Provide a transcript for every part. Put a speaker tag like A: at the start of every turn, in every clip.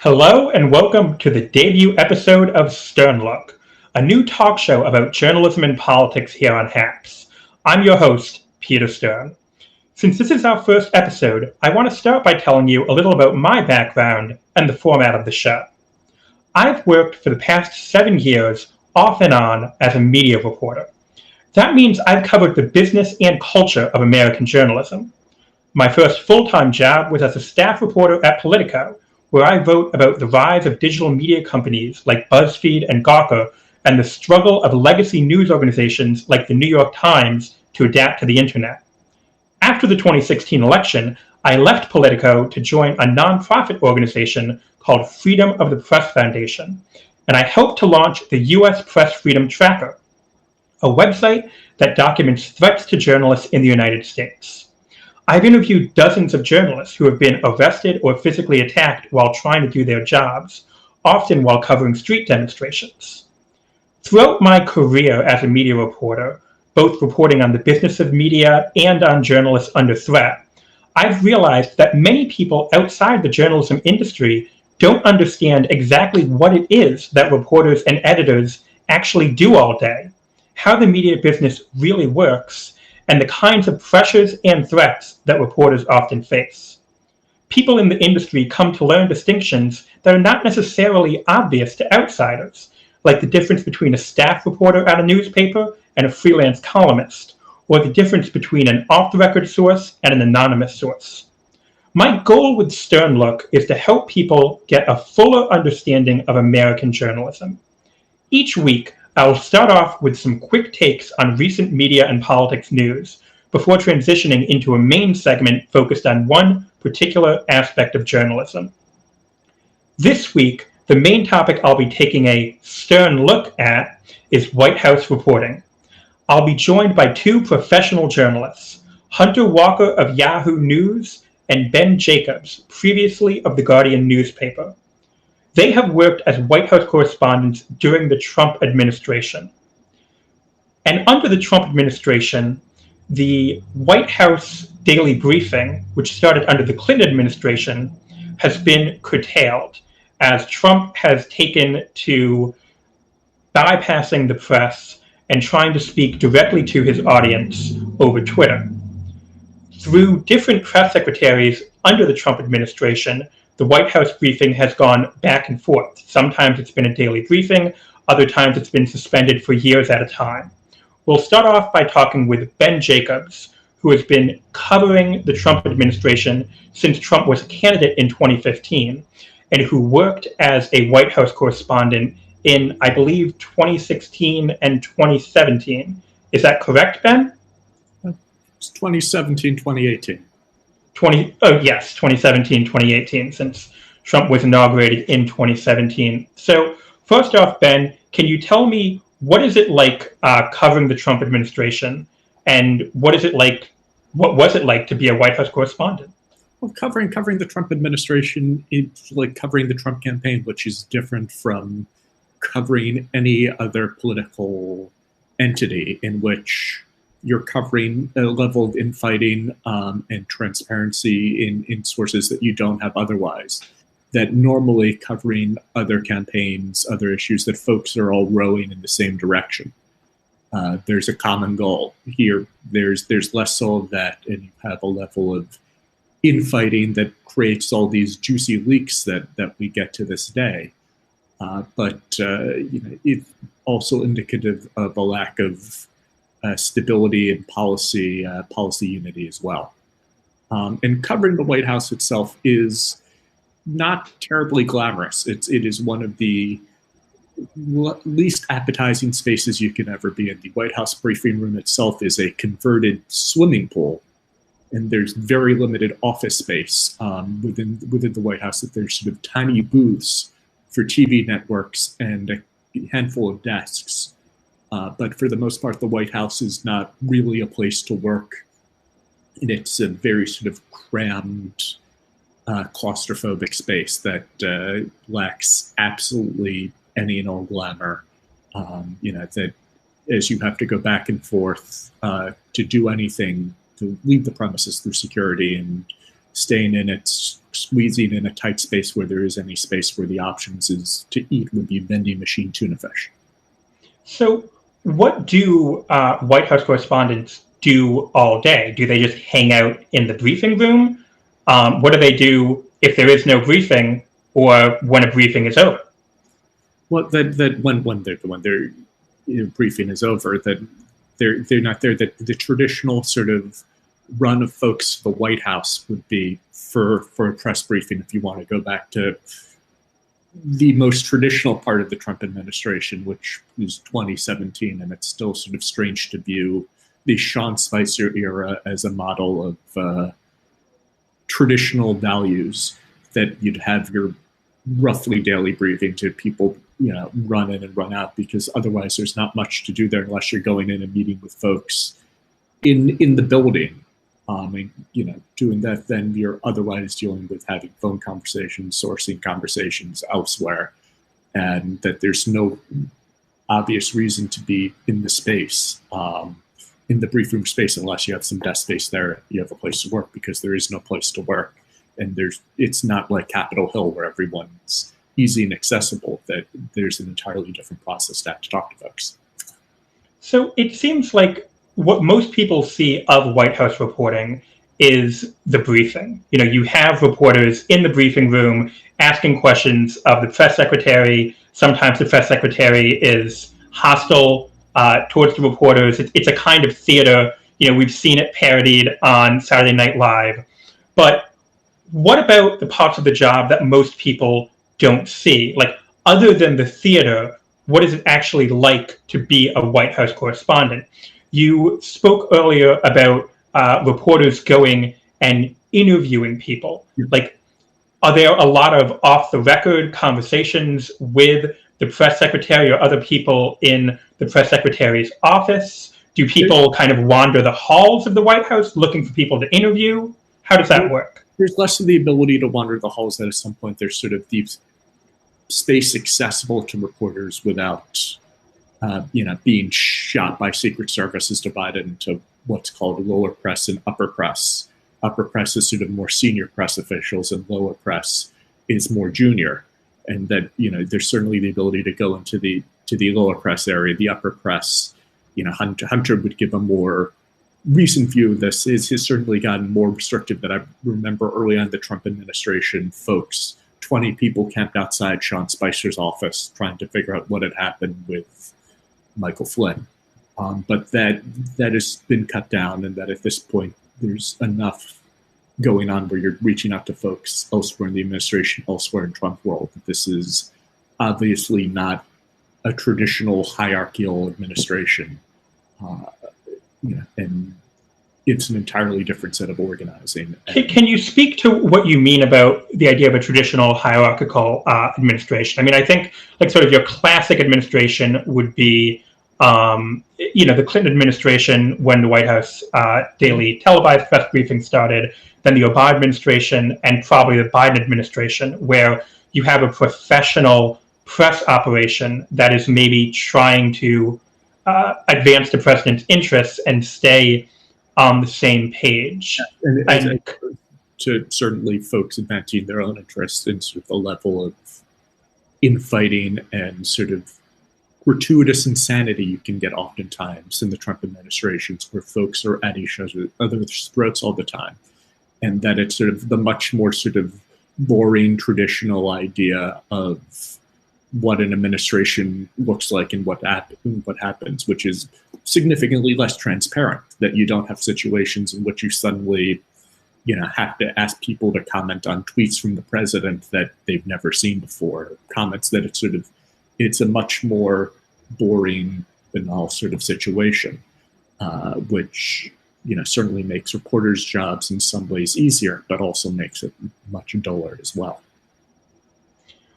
A: Hello and welcome to the debut episode of Sterne Look, a new talk show about journalism and politics here on HAPS. I'm your host, Peter Stern. Since this is our first episode, I want to start by telling you a little about my background and the format of the show. I've worked for the past 7 years off and on as a media reporter. That means I've covered the business and culture of American journalism. My first full-time job was as a staff reporter at Politico, where I wrote about the rise of digital media companies like BuzzFeed and Gawker and the struggle of legacy news organizations like the New York Times to adapt to the internet. After the 2016 election, I left Politico to join a nonprofit organization called Freedom of the Press Foundation, and I helped to launch the U.S. Press Freedom Tracker, a website that documents threats to journalists in the United States. I've interviewed dozens of journalists who have been arrested or physically attacked while trying to do their jobs, often while covering street demonstrations. Throughout my career as a media reporter, both reporting on the business of media and on journalists under threat, I've realized that many people outside the journalism industry don't understand exactly what it is that reporters and editors actually do all day, how the media business really works, and the kinds of pressures and threats that reporters often face. People in the industry come to learn distinctions that are not necessarily obvious to outsiders, like the difference between a staff reporter at a newspaper and a freelance columnist, or the difference between an off-the-record source and an anonymous source. My goal with Sterne Look is to help people get a fuller understanding of American journalism. Each week, I'll start off with some quick takes on recent media and politics news before transitioning into a main segment focused on one particular aspect of journalism. This week, the main topic I'll be taking a stern look at is White House reporting. I'll be joined by two professional journalists, Hunter Walker of Yahoo News and Ben Jacobs, previously of the Guardian newspaper. They have worked as White House correspondents during the Trump administration. And under the Trump administration, the White House daily briefing, which started under the Clinton administration, has been curtailed as Trump has taken to bypassing the press and trying to speak directly to his audience over Twitter. Through different press secretaries under the Trump administration, the White House briefing has gone back and forth. Sometimes it's been a daily briefing, other times it's been suspended for years at a time. We'll start off by talking with Ben Jacobs, who has been covering the Trump administration since Trump was a candidate in 2015, and who worked as a White House correspondent in, I believe, 2016 and 2017. Is that correct, Ben?
B: It's 2017, 2018.
A: 2017, 2018, since Trump was inaugurated in 2017. So first off, Ben, can you tell me what is it like covering the Trump administration, and what was it like to be a White House correspondent?
B: Well, covering the Trump administration is like covering the Trump campaign, which is different from covering any other political entity in which you're covering a level of infighting and transparency in sources that you don't have otherwise. That normally covering other campaigns, other issues, that folks are all rowing in the same direction. There's a common goal. Here, there's less so of that, and you have a level of infighting that creates all these juicy leaks that we get to this day. But it's also indicative of a lack of stability and policy unity as well. And covering the White House itself is not terribly glamorous. It is one of the least appetizing spaces you can ever be in. The White House briefing room itself is a converted swimming pool, and there's very limited office space within the White House. That there's sort of tiny booths for TV networks and a handful of desks. But for the most part, the White House is not really a place to work. And it's a very sort of crammed, claustrophobic space that lacks absolutely any and all glamour. That as you have to go back and forth to do anything, to leave the premises through security, and staying in it's squeezing in a tight space where there is any space for the options is to eat would be vending machine tuna fish.
A: So what do White House correspondents do all day? Do they just hang out in the briefing room? What do they do if there is no briefing or when a briefing is over?
B: Well, that when their briefing is over, that they're not there. That the traditional sort of run of folks to the White House would be for a press briefing. If you want to go back to the most traditional part of the Trump administration, which was 2017, and it's still sort of strange to view the Sean Spicer era as a model of traditional values, that you'd have your roughly daily briefing to people, run in and run out, because otherwise there's not much to do there unless you're going in and meeting with folks in the building. Doing that, then you're otherwise dealing with having phone conversations, sourcing conversations elsewhere, and that there's no obvious reason to be in the space, in the brief room space, unless you have some desk space there, you have a place to work, because there is no place to work. And it's not like Capitol Hill where everyone's easy and accessible, that there's an entirely different process to talk to folks.
A: So it seems like what most people see of White House reporting is the briefing. You have reporters in the briefing room asking questions of the press secretary. Sometimes the press secretary is hostile towards the reporters. It's a kind of theater. We've seen it parodied on Saturday Night Live. But what about the parts of the job that most people don't see? Like, other than the theater, what is it actually like to be a White House correspondent? You spoke earlier about reporters going and interviewing people. Like, are there a lot of off-the-record conversations with the press secretary or other people in the press secretary's office? Do people kind of wander the halls of the White House looking for people to interview? How does that work?
B: There's less of the ability to wander the halls, that at some point there's sort of deep space accessible to reporters without being shot by Secret Service, is divided into what's called lower press and upper press. Upper press is sort of more senior press officials, and lower press is more junior. And that, there's certainly the ability to go into the lower press area. The upper press, Hunter would give a more recent view of this, has certainly gotten more restrictive. That I remember early on the Trump administration, folks, 20 people camped outside Sean Spicer's office trying to figure out what had happened with Michael Flynn. But that has been cut down, and that at this point there's enough going on where you're reaching out to folks elsewhere in the administration, elsewhere in Trump world, that this is obviously not a traditional hierarchical administration. And it's an entirely different set of organizing.
A: Can you speak to what you mean about the idea of a traditional hierarchical administration? I mean, I think like sort of your classic administration would be, the Clinton administration when the White House daily televised press briefing started, then the Obama administration, and probably the Biden administration, where you have a professional press operation that is maybe trying to advance the president's interests and stay on the same page.
B: And to certainly folks advancing their own interests, in sort of the level of infighting and sort of gratuitous insanity you can get oftentimes in the Trump administrations, where folks are at each other's throats all the time. And that it's sort of the much more sort of boring traditional idea of what an administration looks like and what happens, which is significantly less transparent, that you don't have situations in which you suddenly, have to ask people to comment on tweets from the president that they've never seen before, comments that it's a much more boring, banal sort of situation, which, certainly makes reporters' jobs in some ways easier, but also makes it much duller as well.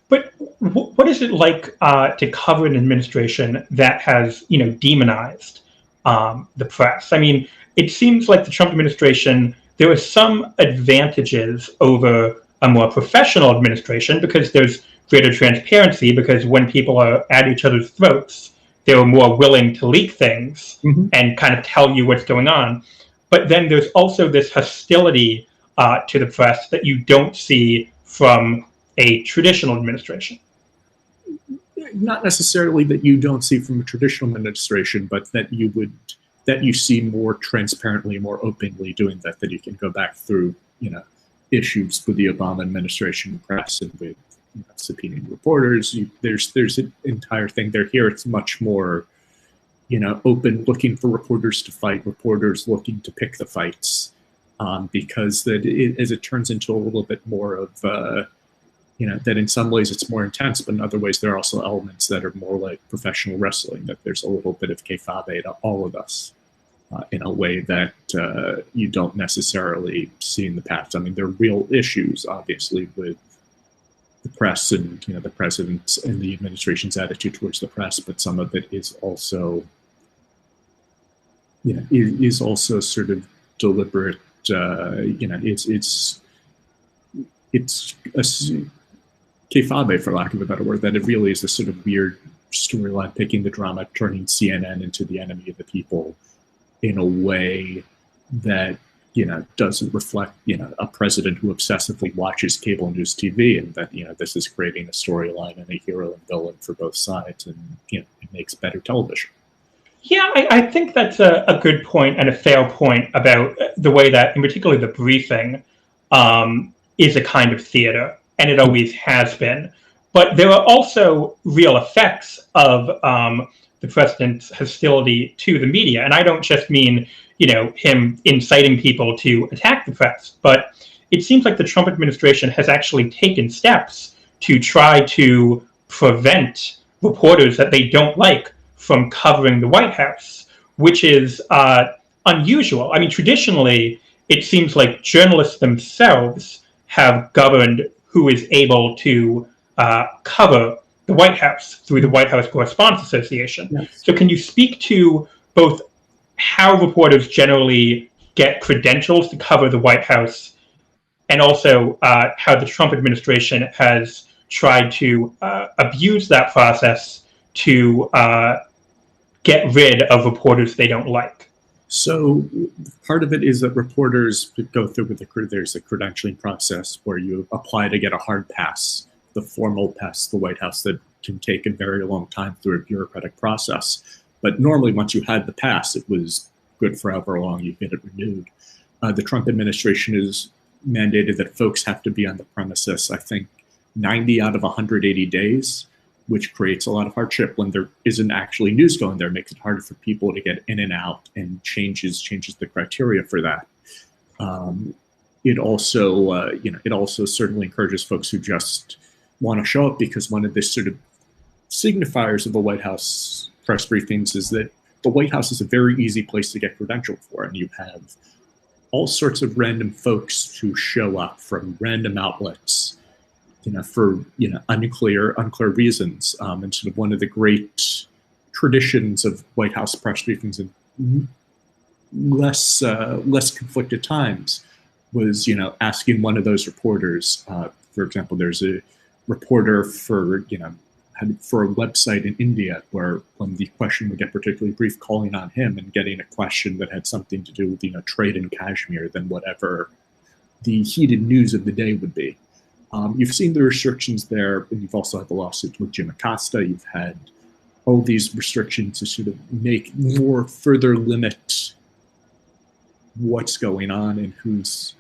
A: But what is it like to cover an administration that has, demonized the press? I mean, it seems like the Trump administration, there are some advantages over a more professional administration because there's greater transparency, because when people are at each other's throats, they're more willing to leak things and kind of tell you what's going on. But then there's also this hostility to the press that you don't see from a traditional administration?
B: Not necessarily that you don't see from a traditional administration, but that you see more transparently, more openly doing that you can go back through, issues with the Obama administration press and with subpoenaing reporters. There's an entire thing there. Here it's much more, open, looking for reporters to fight, reporters looking to pick the fights, because as it turns into a little bit more of, that in some ways it's more intense, but in other ways there are also elements that are more like professional wrestling, that there's a little bit of kayfabe to all of us in a way that you don't necessarily see in the past. I mean, there are real issues, obviously, with the press and, the president's and the administration's attitude towards the press, but some of it is also, is also sort of deliberate, it's a kayfabe, for lack of a better word, that it really is a sort of weird storyline, picking the drama, turning CNN into the enemy of the people in a way that, doesn't reflect, a president who obsessively watches cable news TV, and that, this is creating a storyline and a hero and villain for both sides, and, it makes better television.
A: Yeah, I think that's a good point and a fair point about the way that, in particular, the briefing is a kind of theater, and it always has been. But there are also real effects of the president's hostility to the media. And I don't just mean, him inciting people to attack the press, but it seems like the Trump administration has actually taken steps to try to prevent reporters that they don't like from covering the White House, which is unusual. I mean, traditionally, it seems like journalists themselves have governed who is able to cover the White House through the White House Correspondents Association. Yes. So can you speak to both how reporters generally get credentials to cover the White House, and also how the Trump administration has tried to abuse that process to get rid of reporters they don't like?
B: So part of it is that reporters go through there's a credentialing process where you apply to get a hard pass, the formal pass to the White House that can take a very long time through a bureaucratic process. But normally once you had the pass, it was good for however long you get it renewed. The Trump administration has mandated that folks have to be on the premises, I think, 90 out of 180 days, which creates a lot of hardship when there isn't actually news going there. It makes it harder for people to get in and out, and changes the criteria for that. It also certainly encourages folks who just want to show up, because one of the sort of signifiers of the White House press briefings is that the White House is a very easy place to get credentialed for, and you have all sorts of random folks who show up from random outlets, for unclear reasons. And sort of one of the great traditions of White House press briefings in less conflicted times was, asking one of those reporters. For example, there's a reporter for a website in India where, when the question would get particularly brief, calling on him and getting a question that had something to do with trade in Kashmir than whatever the heated news of the day would be. You've seen the restrictions there, and you've also had the lawsuit with Jim Acosta. You've had all these restrictions to sort of make more further limit what's going on and who's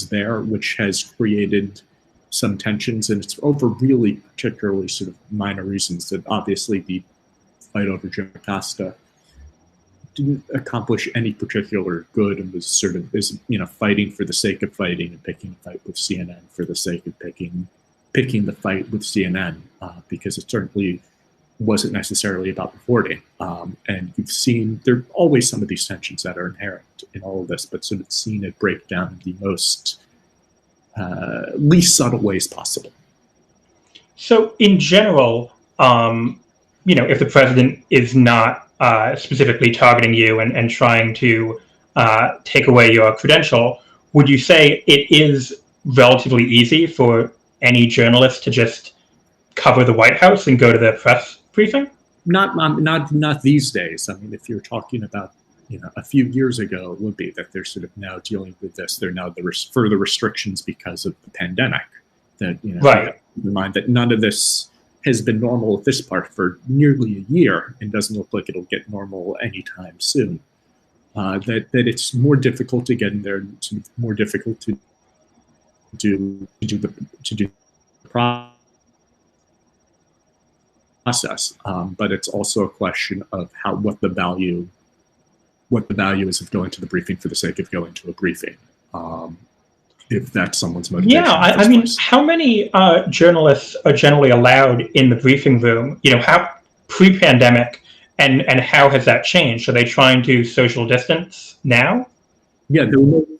B: there, which has created some tensions, and it's over really particularly sort of minor reasons. That obviously the fight over Jim Acosta didn't accomplish any particular good, and was sort of fighting for the sake of fighting, and picking a fight with CNN for the sake of picking the fight with CNN, because it certainly wasn't necessarily about reporting. And you've seen there are always some of these tensions that are inherent in all of this, but sort of seen it break down in the most least subtle ways possible.
A: So in general, if the president is not specifically targeting you and trying to take away your credential, would you say it is relatively easy for any journalist to just cover the White House and go to the press briefing?
B: Not these days. I mean, if you're talking about a few years ago would be, that they're sort of now dealing with this. They're now further restrictions because of the pandemic. That
A: Right.
B: keep in mind that none of this has been normal at this part for nearly a year, and doesn't look like it'll get normal anytime soon. That it's more difficult to get in there, and more difficult to do the process. But it's also a question of what the value is of going to the briefing for the sake of going to a briefing. If that's someone's motivation.
A: Yeah, I mean, how many journalists are generally allowed in the briefing room? How pre-pandemic, and how has that changed? Are they trying to social distance now?
B: Yeah,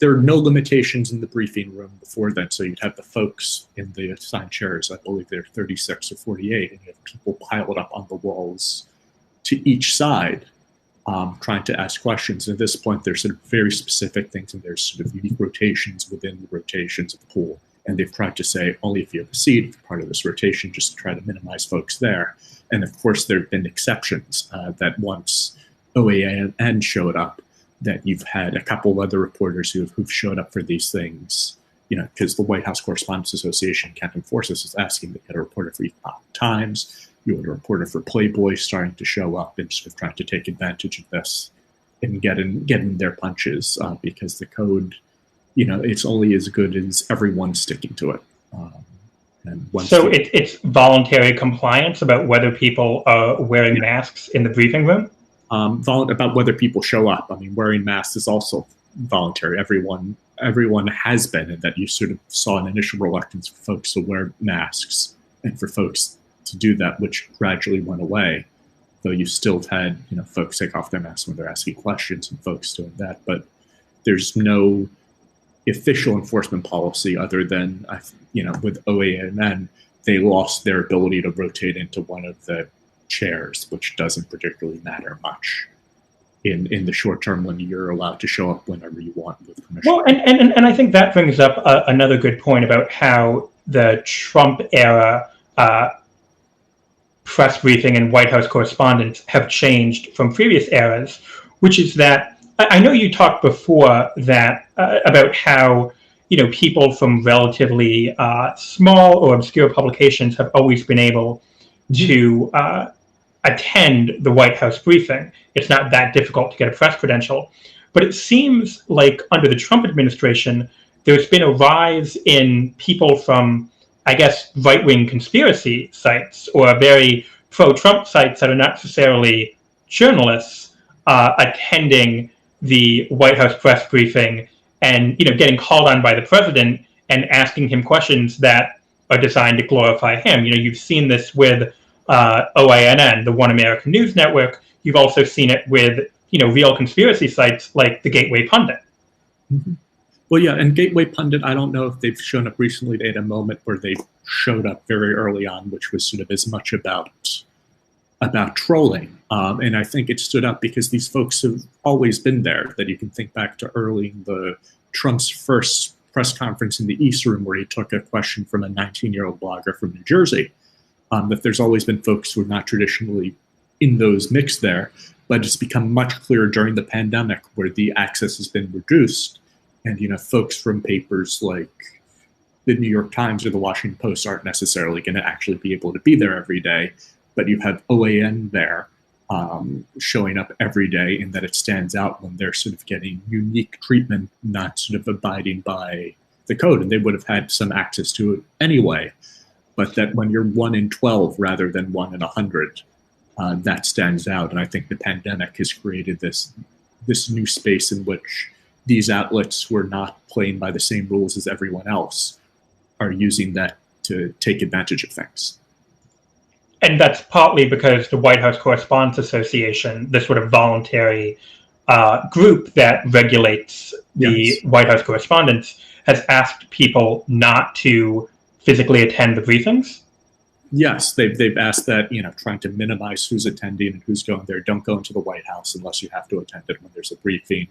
B: there are no limitations in the briefing room before then. So you'd have the folks in the assigned chairs. I believe they're 36 or 48, and you have people piled up on the walls to each side, trying to ask questions. At this point, there's sort of very specific things, and there's sort of unique rotations within the rotations of the pool. And they've tried to say, only if you have a seat, if you're part of this rotation, just to try to minimize folks there. And of course, there have been exceptions that once OAN showed up, that you've had a couple of other reporters who've showed up for these things, because the White House Correspondents Association can't enforce this. Is asking to get a reporter for Epoch Times. You had a reporter for Playboy starting to show up and sort of trying to take advantage of this and get in their punches, because the code, it's only as good as everyone sticking to it.
A: So it's voluntary compliance about whether people are wearing masks in the briefing room?
B: About whether people show up. I mean, wearing masks is also voluntary. Everyone has been, and that you sort of saw an initial reluctance for folks to wear masks and for folks to do that, which gradually went away. Though you still had, folks take off their masks when they're asking questions and folks doing that. But there's no official enforcement policy other than, with OAN, they lost their ability to rotate into one of the chairs, which doesn't particularly matter much in the short term when you're allowed to show up whenever you want with permission.
A: Well, and I think that brings up another good point about how the Trump era press briefing and White House correspondents have changed from previous eras, which is that I know you talked before that about how people from relatively small or obscure publications have always been able to attend the White House briefing. It's not that difficult to get a press credential. But it seems like under the Trump administration, there's been a rise in people from, I guess, right-wing conspiracy sites or very pro-Trump sites that are not necessarily journalists attending the White House press briefing and getting called on by the president and asking him questions that are designed to glorify him. You've seen this with OANN, the One American News Network. You've also seen it with, real conspiracy sites like the Gateway Pundit.
B: Mm-hmm. Well, yeah, and Gateway Pundit, I don't know if they've shown up recently. They had a moment where they showed up very early on, which was sort of as much about trolling. And I think it stood up because these folks have always been there, that you can think back to early in the Trump's first press conference in the East Room, where he took a question from a 19-year-old blogger from New Jersey. That there's always been folks who are not traditionally in those mix there, but it's become much clearer during the pandemic where the access has been reduced. And, folks from papers like the New York Times or the Washington Post aren't necessarily going to actually be able to be there every day, but you have OAN there showing up every day, and that it stands out when they're sort of getting unique treatment, not sort of abiding by the code. And they would have had some access to it anyway. But that when you're 1 in 12 rather than 1 in 100, that stands out. And I think the pandemic has created this new space in which these outlets who are not playing by the same rules as everyone else are using that to take advantage of things.
A: And that's partly because the White House Correspondents Association, this sort of voluntary group that regulates the White House correspondents, has asked people not to physically attend the briefings?
B: Yes, they've asked that, trying to minimize who's attending and who's going there. Don't go into the White House unless you have to attend it when there's a briefing.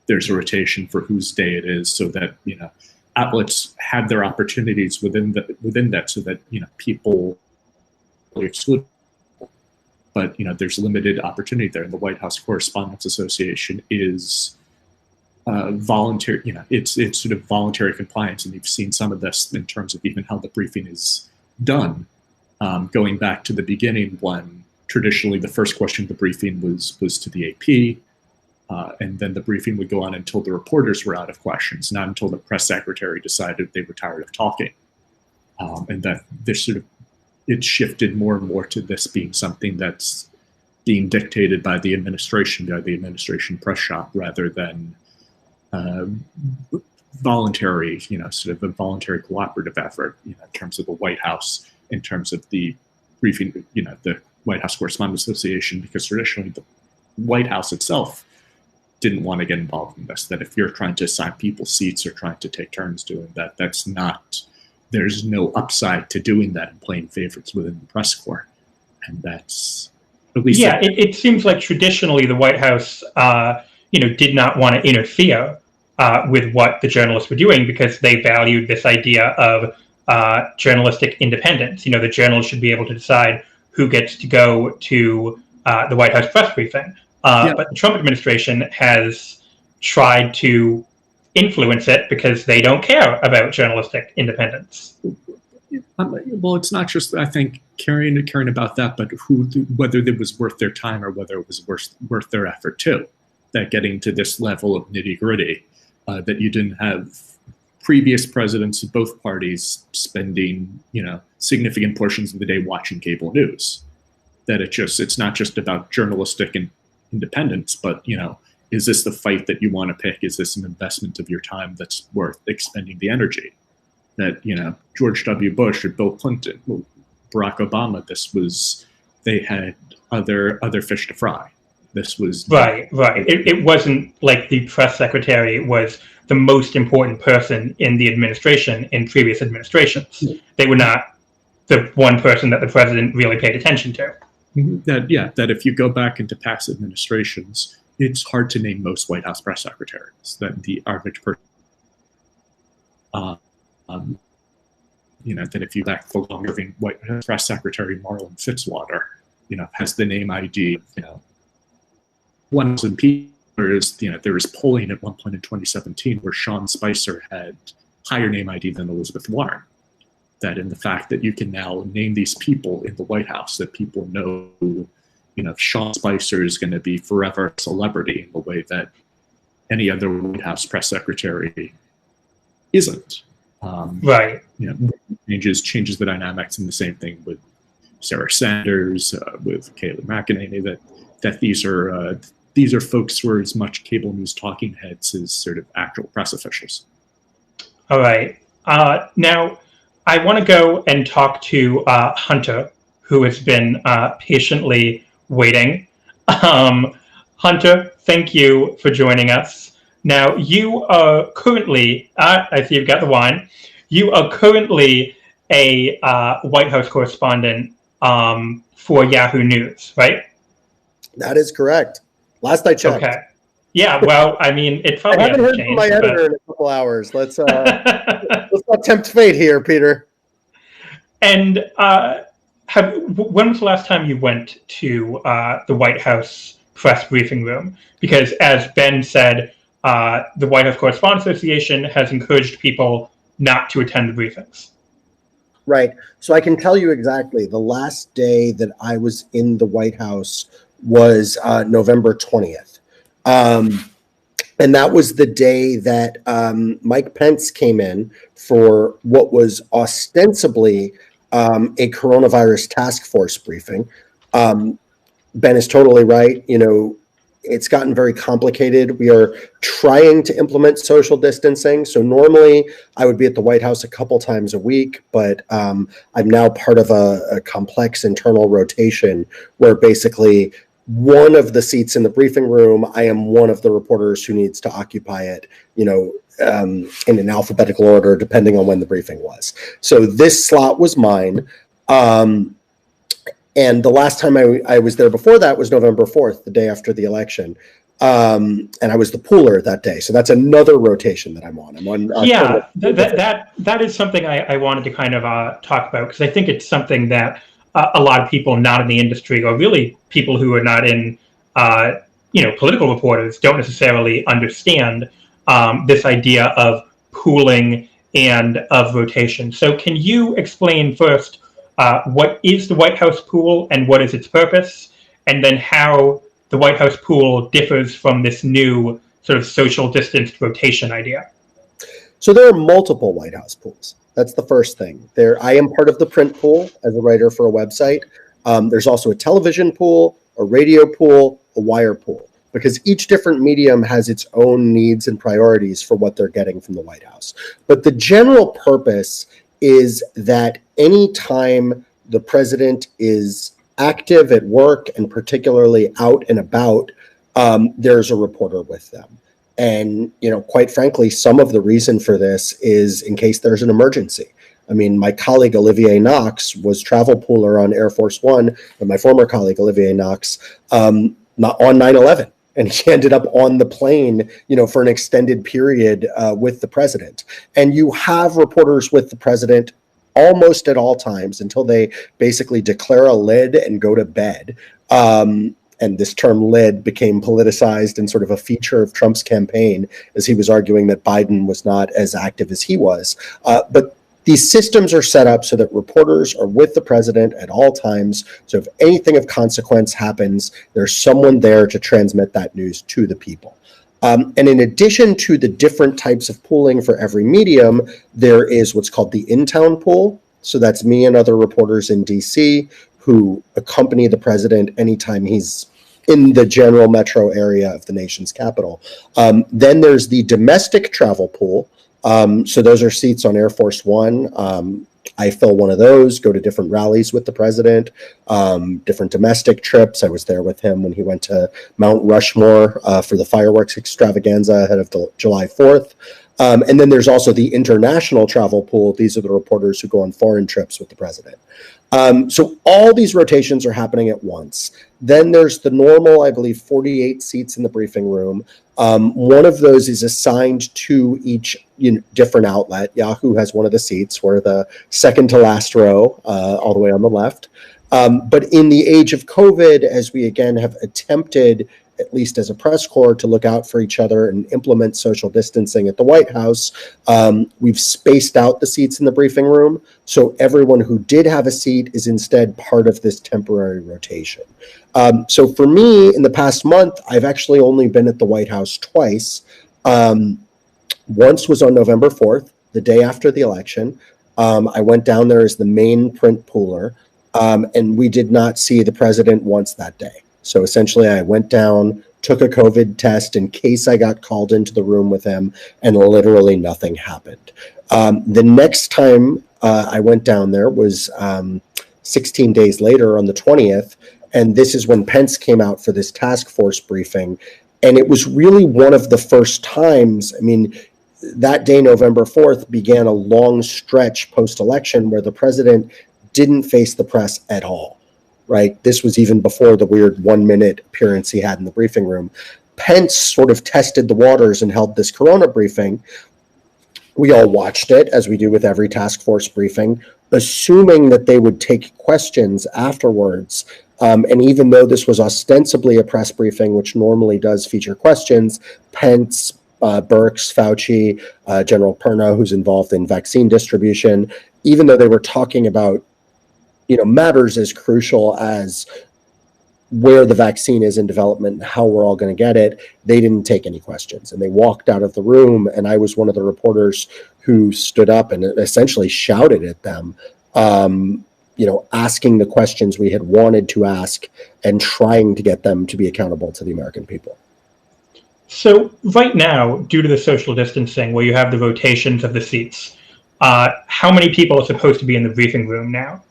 B: There's a rotation for whose day it is, so that, outlets have their opportunities within that, so that, people are excluded. but there's limited opportunity there. And the White House Correspondents Association is voluntary. It's sort of voluntary compliance, and you've seen some of this in terms of even how the briefing is done, going back to the beginning when traditionally the first question of the briefing was to the AP. And then the briefing would go on until the reporters were out of questions, not until the press secretary decided they were tired of talking. And that there's it shifted more and more to this being something that's being dictated by the administration press shop, rather than voluntary, sort of a voluntary cooperative effort, in terms of the White House, in terms of the briefing, the White House Correspondents Association, because traditionally the White House itself didn't want to get involved in this, that if you're trying to assign people seats or trying to take turns doing that, there's no upside to doing that and playing favorites within the press corps. And that's at least...
A: Yeah, it seems like traditionally the White House, did not want to interfere with what the journalists were doing, because they valued this idea of journalistic independence. The journalists should be able to decide who gets to go to the White House press briefing. But the Trump administration has tried to influence it because they don't care about journalistic independence.
B: Well, it's not just, I think, caring about that, but whether it was worth their time or whether it was worth their effort too. That getting to this level of nitty-gritty, that you didn't have previous presidents of both parties spending, significant portions of the day watching cable news. That it's not just about journalistic independence, but is this the fight that you want to pick? Is this an investment of your time that's worth expending the energy? That George W. Bush or Bill Clinton, Barack Obama, they had other fish to fry. This was
A: right. It wasn't like the press secretary was the most important person in the administration in previous administrations. They were not the one person that the president really paid attention to.
B: That if you go back into past administrations, it's hard to name most White House press secretaries. That the average person, that if you back the long-serving White House press secretary Marlon Fitzwater, has the name ID, 1,000 people. There was polling at one point in 2017 where Sean Spicer had higher name ID than Elizabeth Warren. That in the fact that you can now name these people in the White House, that people know, Sean Spicer is going to be forever a celebrity in the way that any other White House press secretary isn't.
A: Right.
B: Changes the dynamics, and the same thing with Sarah Sanders, with Kayleigh McEnany, that these are folks who are as much cable news talking heads as sort of actual press officials.
A: All right. Now, I want to go and talk to Hunter, who has been patiently waiting. Hunter, thank you for joining us. Now, you are currently, I see you've got the wine. You are currently a White House correspondent for Yahoo News, right?
C: That is correct. Last I checked.
A: Okay. Yeah, well, I mean, it probably
C: I haven't heard
A: changed,
C: from my editor in a couple hours. Let's not tempt fate here, Peter.
A: And when was the last time you went to the White House press briefing room? Because as Ben said, the White House Correspondents Association has encouraged people not to attend the briefings.
C: Right. So I can tell you exactly. The last day that I was in the White House was November 20th. And that was the day that Mike Pence came in for what was ostensibly a coronavirus task force briefing. Ben is totally right. It's gotten very complicated. We are trying to implement social distancing. So normally I would be at the White House a couple times a week, but I'm now part of a complex internal rotation where basically one of the seats in the briefing room, I am one of the reporters who needs to occupy it, in an alphabetical order, depending on when the briefing was. So this slot was mine. And the last time I was there before that was November 4th, the day after the election. And I was the pooler that day. So that's another rotation that I'm on.
A: Yeah, that is something I wanted to kind of talk about, because I think it's something that a lot of people not in the industry, or really people who are not in, political reporters, don't necessarily understand this idea of pooling and of rotation. So can you explain first what is the White House pool and what is its purpose, and then how the White House pool differs from this new sort of social distanced rotation idea?
C: So there are multiple White House pools. That's the first thing. I am part of the print pool as a writer for a website. There's also a television pool, a radio pool, a wire pool, because each different medium has its own needs and priorities for what they're getting from the White House. But the general purpose is that anytime the president is active at work and particularly out and about, there's a reporter with them. And, quite frankly, some of the reason for this is in case there's an emergency. I mean, my colleague Olivier Knox was travel pooler on Air Force One, and my former colleague Olivier Knox not on 9/11. And he ended up on the plane, for an extended period with the president. And you have reporters with the president almost at all times until they basically declare a lid and go to bed. And this term lid became politicized and sort of a feature of Trump's campaign as he was arguing that Biden was not as active as he was. But these systems are set up so that reporters are with the president at all times. So if anything of consequence happens, there's someone there to transmit that news to the people. And in addition to the different types of pooling for every medium, there is what's called the in-town pool. So that's me and other reporters in DC who accompany the president anytime he's in the general metro area of the nation's capital. Then there's the domestic travel pool. So those are seats on Air Force One. I fill one of those, go to different rallies with the president, different domestic trips. I was there with him when he went to Mount Rushmore for the fireworks extravaganza ahead of July 4th. And then there's also the international travel pool. These are the reporters who go on foreign trips with the president. So all these rotations are happening at once. Then there's the normal, I believe, 48 seats in the briefing room. One of those is assigned to each different outlet. Yahoo has one of the seats. We're the second to last row, all the way on the left. But in the age of COVID, as we again have attempted, at least as a press corps, to look out for each other and implement social distancing at the White House, we've spaced out the seats in the briefing room. So everyone who did have a seat is instead part of this temporary rotation. So for me, in the past month, I've actually only been at the White House twice. Once was on November 4th, the day after the election. I went down there as the main print pooler, and we did not see the president once that day. So essentially, I went down, took a COVID test in case I got called into the room with him, and literally nothing happened. The next time I went down there was 16 days later on the 20th, and this is when Pence came out for this task force briefing. And it was really one of the first times, I mean, that day, November 4th, began a long stretch post-election where the president didn't face the press at all. Right? This was even before the weird 1-minute appearance he had in the briefing room. Pence sort of tested the waters and held this Corona briefing. We all watched it, as we do with every task force briefing, assuming that they would take questions afterwards. And even though this was ostensibly a press briefing, which normally does feature questions, Pence, Birx, Fauci, General Perna, who's involved in vaccine distribution, even though they were talking about matters as crucial as where the vaccine is in development and how we're all going to get it, they didn't take any questions. And they walked out of the room, and I was one of the reporters who stood up and essentially shouted at them, asking the questions we had wanted to ask and trying to get them to be accountable to the American people.
A: So right now, due to the social distancing, where you have the rotations of the seats, how many people are supposed to be in the briefing room now?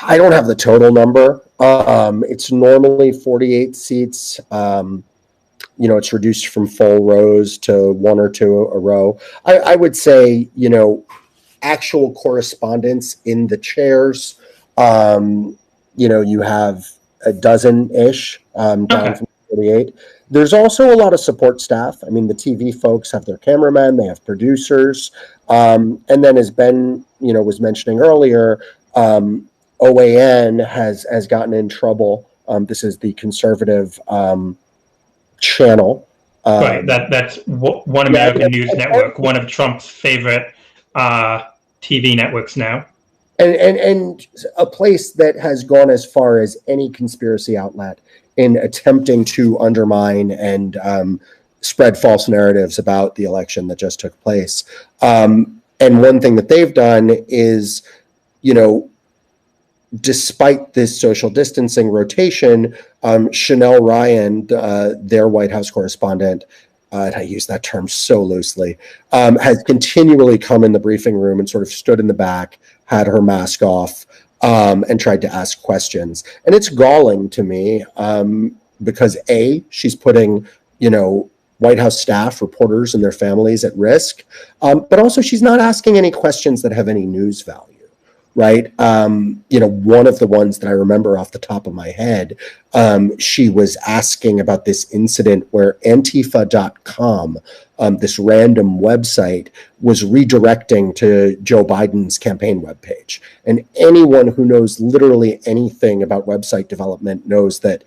C: I don't have the total number. It's normally 48 seats. It's reduced from full rows to one or two a row. I would say, actual correspondents in the chairs, you have a dozen-ish down from 48. There's also a lot of support staff. I mean, the TV folks have their cameramen, they have producers. And then as Ben, was mentioning earlier, OAN has gotten in trouble. This is the conservative channel.
A: Right. That's One American News Network, one of Trump's favorite TV networks now.
C: And a place that has gone as far as any conspiracy outlet in attempting to undermine and spread false narratives about the election that just took place. And one thing that they've done is, despite this social distancing rotation, Chanel Ryan, their White House correspondent, and I use that term so loosely, has continually come in the briefing room and sort of stood in the back, had her mask off, and tried to ask questions. And it's galling to me because A, she's putting, White House staff, reporters, and their families at risk, but also she's not asking any questions that have any news value. Right. One of the ones that I remember off the top of my head, she was asking about this incident where Antifa.com, this random website, was redirecting to Joe Biden's campaign webpage. And anyone who knows literally anything about website development knows that,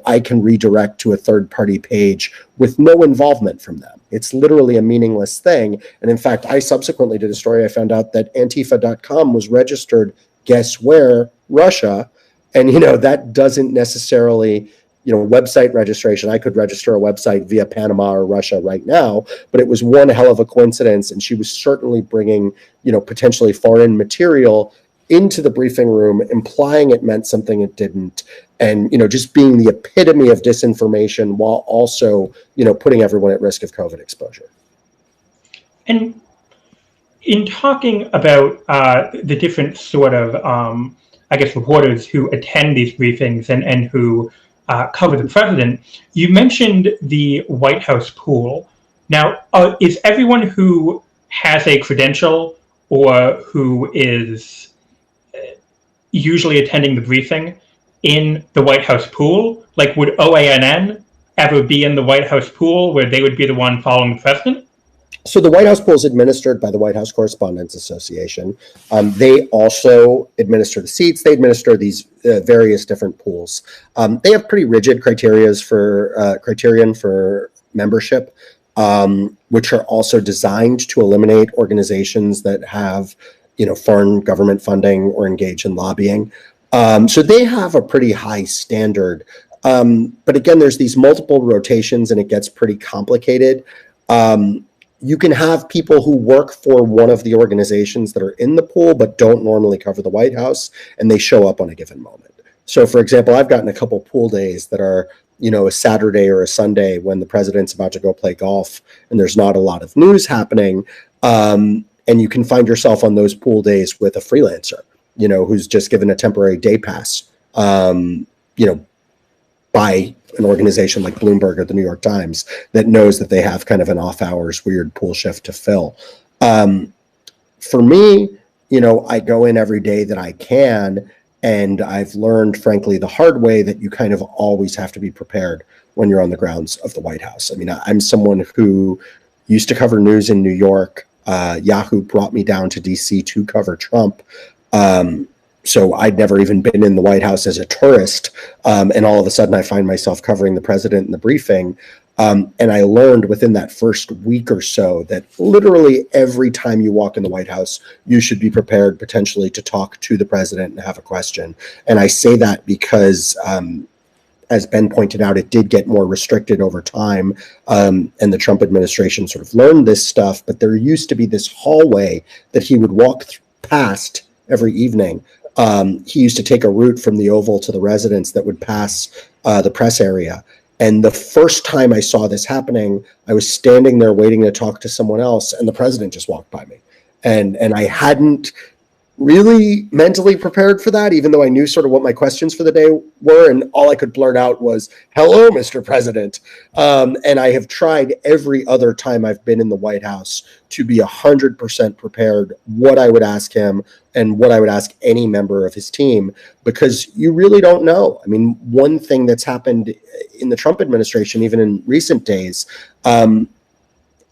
C: I can redirect to a third-party page with no involvement from them. It's literally a meaningless thing. And in fact, I subsequently did a story. I found out that Antifa.com was registered, guess where? Russia. And, that doesn't necessarily, website registration. I could register a website via Panama or Russia right now, but it was one hell of a coincidence. And she was certainly bringing, potentially foreign material into the briefing room, implying it meant something it didn't. And, just being the epitome of disinformation while also, putting everyone at risk of COVID exposure.
A: And in talking about the different sort of, reporters who attend these briefings and who cover the president, you mentioned the White House pool. Now, is everyone who has a credential or who is usually attending the briefing in the White House pool? Like, would OANN ever be in the White House pool where they would be the one following the president?
C: So the White House pool is administered by the White House Correspondents Association. They also administer the seats. They administer these various different pools. They have pretty rigid criterion for membership, which are also designed to eliminate organizations that have, foreign government funding or engage in lobbying. So they have a pretty high standard. But again, there's these multiple rotations and it gets pretty complicated. You can have people who work for one of the organizations that are in the pool but don't normally cover the White House, and they show up on a given moment. So, for example, I've gotten a couple pool days that are, a Saturday or a Sunday when the president's about to go play golf and there's not a lot of news happening. And you can find yourself on those pool days with a freelancer, who's just given a temporary day pass, by an organization like Bloomberg or the New York Times that knows that they have kind of an off hours weird pool shift to fill. For me, I go in every day that I can, and I've learned, frankly, the hard way that you kind of always have to be prepared when you're on the grounds of the White House. I mean, I'm someone who used to cover news in New York. Yahoo brought me down to DC to cover Trump. So I'd never even been in the White House as a tourist. And all of a sudden I find myself covering the president in the briefing. And I learned within that first week or so that literally every time you walk in the White House, you should be prepared potentially to talk to the president and have a question. And I say that because, as Ben pointed out, it did get more restricted over time. And the Trump administration sort of learned this stuff. But there used to be this hallway that he would walk past every evening. He used to take a route from the Oval to the residence that would pass the press area. And the first time I saw this happening, I was standing there waiting to talk to someone else, and the president just walked by me. And I hadn't really mentally prepared for that, even though I knew sort of what my questions for the day were. And all I could blurt out was, "Hello, Mr. President." And I have tried every other time I've been in the White House to be 100% prepared what I would ask him and what I would ask any member of his team, because you really don't know. I mean, one thing that's happened in the Trump administration, even in recent days,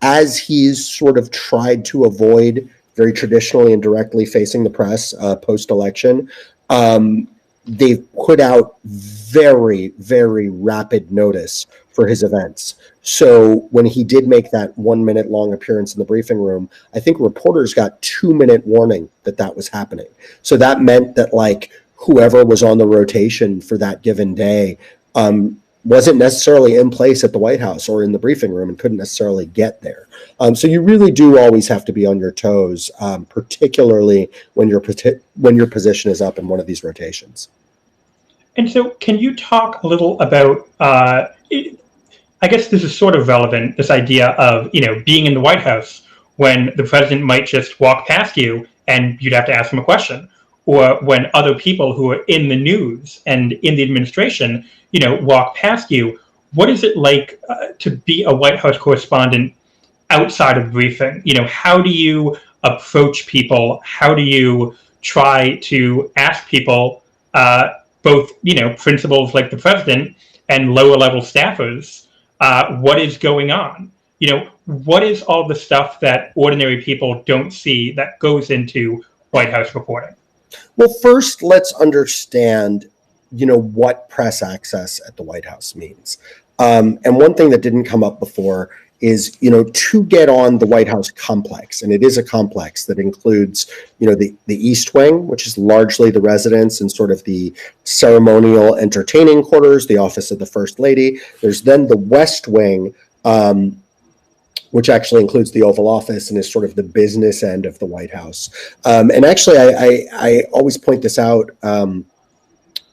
C: as he's sort of tried to avoid very traditionally and directly facing the press post-election, they've put out very, very rapid notice for his events. So when he did make that 1 minute long appearance in the briefing room, I think reporters got 2 minute warning that that was happening. So that meant that like whoever was on the rotation for that given day wasn't necessarily in place at the White House or in the briefing room and couldn't necessarily get there. So you really do always have to be on your toes, particularly when your position is up in one of these rotations.
A: And so can you talk a little about, I guess this is sort of relevant, this idea of, being in the White House when the president might just walk past you and you'd have to ask him a question, or when other people who are in the news and in the administration, walk past you. What is it like to be a White House correspondent outside of briefing? How do you approach people? How do you try to ask people, both, principals like the president and lower level staffers, what is going on? What is all the stuff that ordinary people don't see that goes into White House reporting?
C: Well, first, let's understand, what press access at the White House means. And one thing that didn't come up before is, to get on the White House complex, and it is a complex that includes, the East Wing, which is largely the residence and sort of the ceremonial entertaining quarters, the office of the First Lady. There's then the West Wing, which actually includes the Oval Office and is sort of the business end of the White House. And actually, I always point this out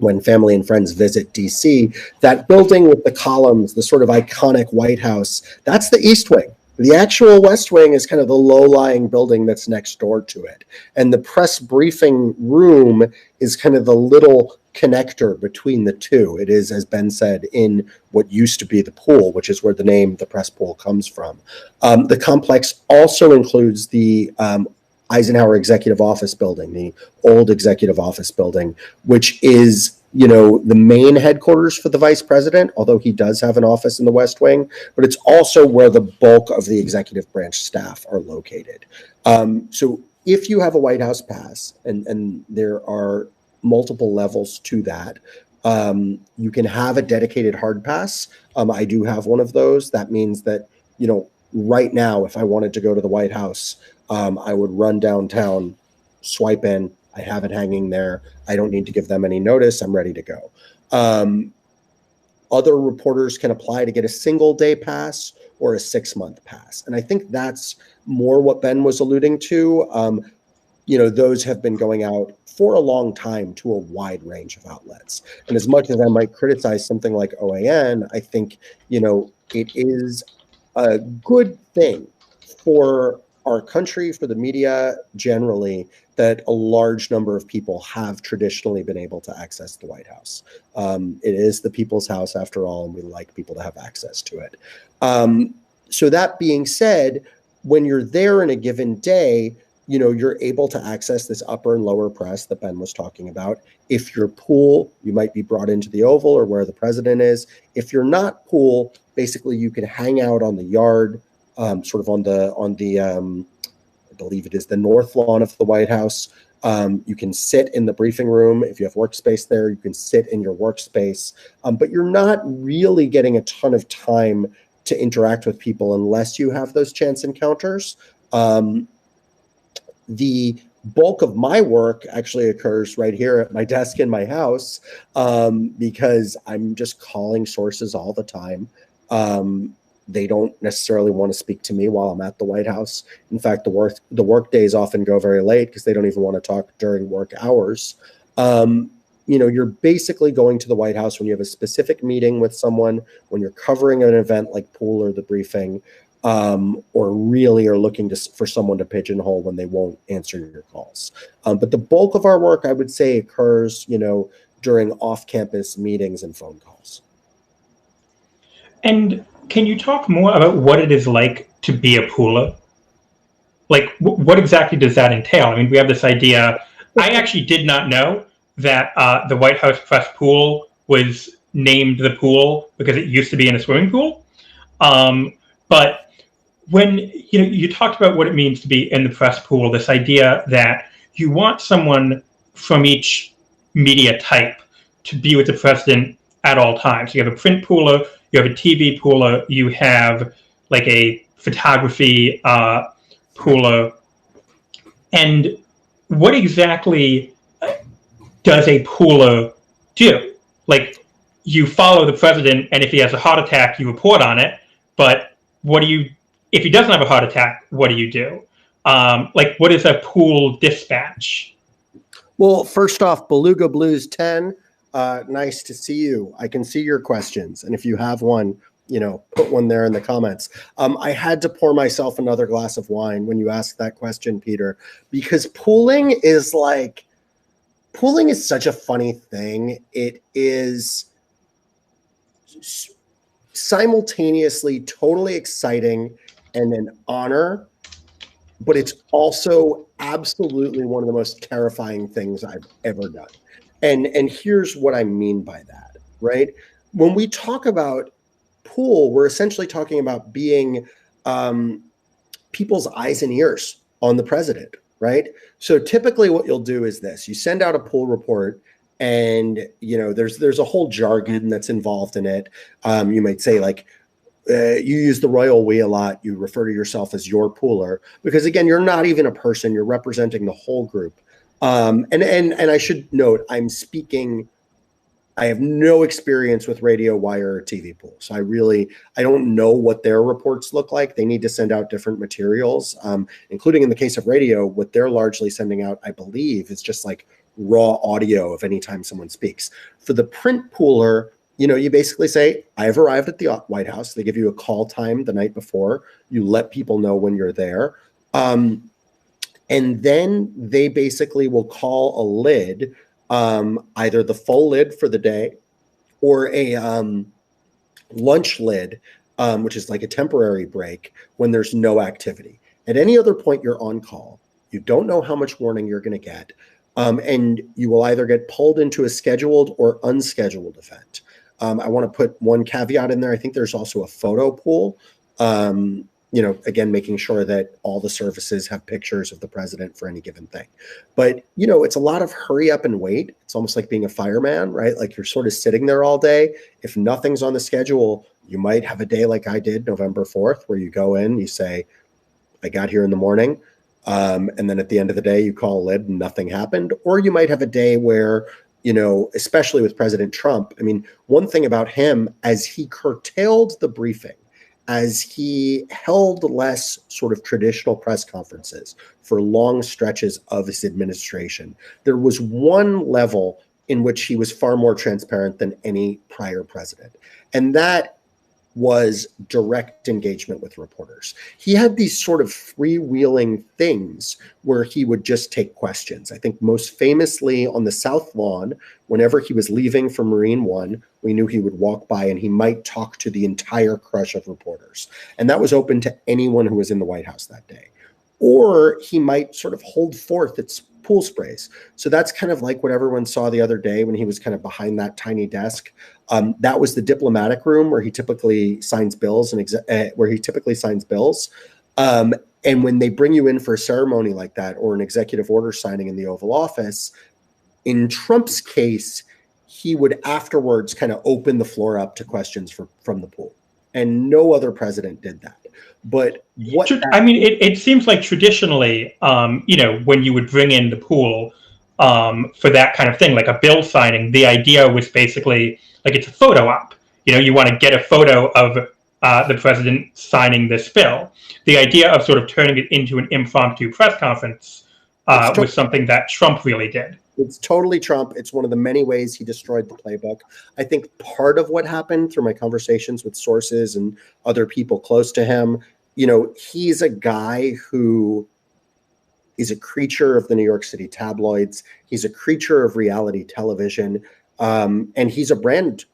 C: when family and friends visit DC, that building with the columns, the sort of iconic White House, that's the East Wing. The actual West Wing is kind of the low-lying building that's next door to it. And the press briefing room is kind of the little connector between the two. It is, as Ben said, in what used to be the pool, which is where the name the press pool comes from. The complex also includes the Eisenhower Executive Office Building, the old Executive Office Building, which is, the main headquarters for the vice president, although he does have an office in the West Wing, but it's also where the bulk of the executive branch staff are located. So if you have a White House pass, and there are multiple levels to that, you can have a dedicated hard pass. I do have one of those. That means that, right now, if I wanted to go to the White House, I would run downtown, swipe in, I have it hanging there. I don't need to give them any notice. I'm ready to go. Other reporters can apply to get a single day pass or a 6-month pass. And I think that's more what Ben was alluding to. Those have been going out for a long time to a wide range of outlets. And as much as I might criticize something like OAN, I think, it is a good thing for our country, for the media generally, that a large number of people have traditionally been able to access the White House. It is the people's house after all, and we like people to have access to it. So that being said, when you're there in a given day, you're able to access this upper and lower press that Ben was talking about. If you're pool, you might be brought into the Oval or where the president is. If you're not pool, basically you can hang out on the yard, sort of on the I believe it is the north lawn of the White House. You can sit in the briefing room. If you have workspace there, you can sit in your workspace. But you're not really getting a ton of time to interact with people unless you have those chance encounters. The bulk of my work actually occurs right here at my desk in my house, because I'm just calling sources all the time. They don't necessarily want to speak to me while I'm at the White House. In fact, the work days often go very late because they don't even want to talk during work hours. You're basically going to the White House when you have a specific meeting with someone, when you're covering an event like pool or the briefing, or really are looking for someone to pigeonhole when they won't answer your calls. But the bulk of our work, I would say, occurs, during off-campus meetings and phone calls.
A: And can you talk more about what it is like to be a pooler? Like, what exactly does that entail? I mean, we have this idea. I actually did not know that the White House press pool was named the pool because it used to be in a swimming pool. But when you talked about what it means to be in the press pool, this idea that you want someone from each media type to be with the president at all times. You have a print pooler, you have a TV pooler, you have like a photography pooler. And what exactly does a pooler do? Like, you follow the president, and if he has a heart attack, you report on it. But what do you, if he doesn't have a heart attack, what do you do? Like, what is a pool dispatch?
C: Well, first off, Beluga Blues 10, nice to see you. I can see your questions. And if you have one, put one there in the comments. I had to pour myself another glass of wine when you asked that question, Peter, because pooling is such a funny thing. It is simultaneously totally exciting and an honor, but it's also absolutely one of the most terrifying things I've ever done. And here's what I mean by that, right? When we talk about pool, we're essentially talking about being people's eyes and ears on the president, right? So typically what you'll do is this: you send out a pool report, and there's a whole jargon that's involved in it. You might say, like, you use the royal we a lot. You refer to yourself as your pooler, because again, you're not even a person, you're representing the whole group. And I should note, I have no experience with radio, wire, or TV pools. So I don't know what their reports look like. They need to send out different materials, including in the case of radio, what they're largely sending out, I believe, is just like raw audio of any time someone speaks. For the print pooler, you basically say, I've arrived at the White House. They give you a call time the night before. You let people know when you're there. And then they basically will call a lid, either the full lid for the day or a lunch lid, which is like a temporary break when there's no activity. At any other point, you're on call. You don't know how much warning you're going to get. And you will either get pulled into a scheduled or unscheduled event. I want to put one caveat in there. I think there's also a photo pool, again, making sure that all the services have pictures of the president for any given thing. But, it's a lot of hurry up and wait. It's almost like being a fireman, right? Like, you're sort of sitting there all day. If nothing's on the schedule, you might have a day like I did November 4th, where you go in, you say, I got here in the morning. And then at the end of the day, you call a lid and nothing happened. Or you might have a day where, especially with President Trump, I mean, one thing about him, as he curtailed the briefing, as he held less sort of traditional press conferences for long stretches of his administration, there was one level in which he was far more transparent than any prior president. And that was direct engagement with reporters. He had these sort of freewheeling things where he would just take questions. I think most famously on the South Lawn, whenever he was leaving for Marine One, we knew he would walk by and he might talk to the entire crush of reporters. And that was open to anyone who was in the White House that day. Or he might sort of hold forth its pool sprays. So that's kind of like what everyone saw the other day when he was kind of behind that tiny desk. That was the diplomatic room where he typically signs bills and and when they bring you in for a ceremony like that, or an executive order signing in the Oval Office, in Trump's case, he would afterwards kind of open the floor up to questions from the pool. And no other president did that. But
A: it seems like traditionally, when you would bring in the pool for that kind of thing, like a bill signing, the idea was basically like, it's a photo op. You want to get a photo of the president signing this bill. The idea of sort of turning it into an impromptu press conference was something that Trump really did.
C: It's totally Trump. It's one of the many ways he destroyed the playbook. I think part of what happened, through my conversations with sources and other people close to him, he's a guy who is a creature of the New York City tabloids. He's a creature of reality television. And he's a brand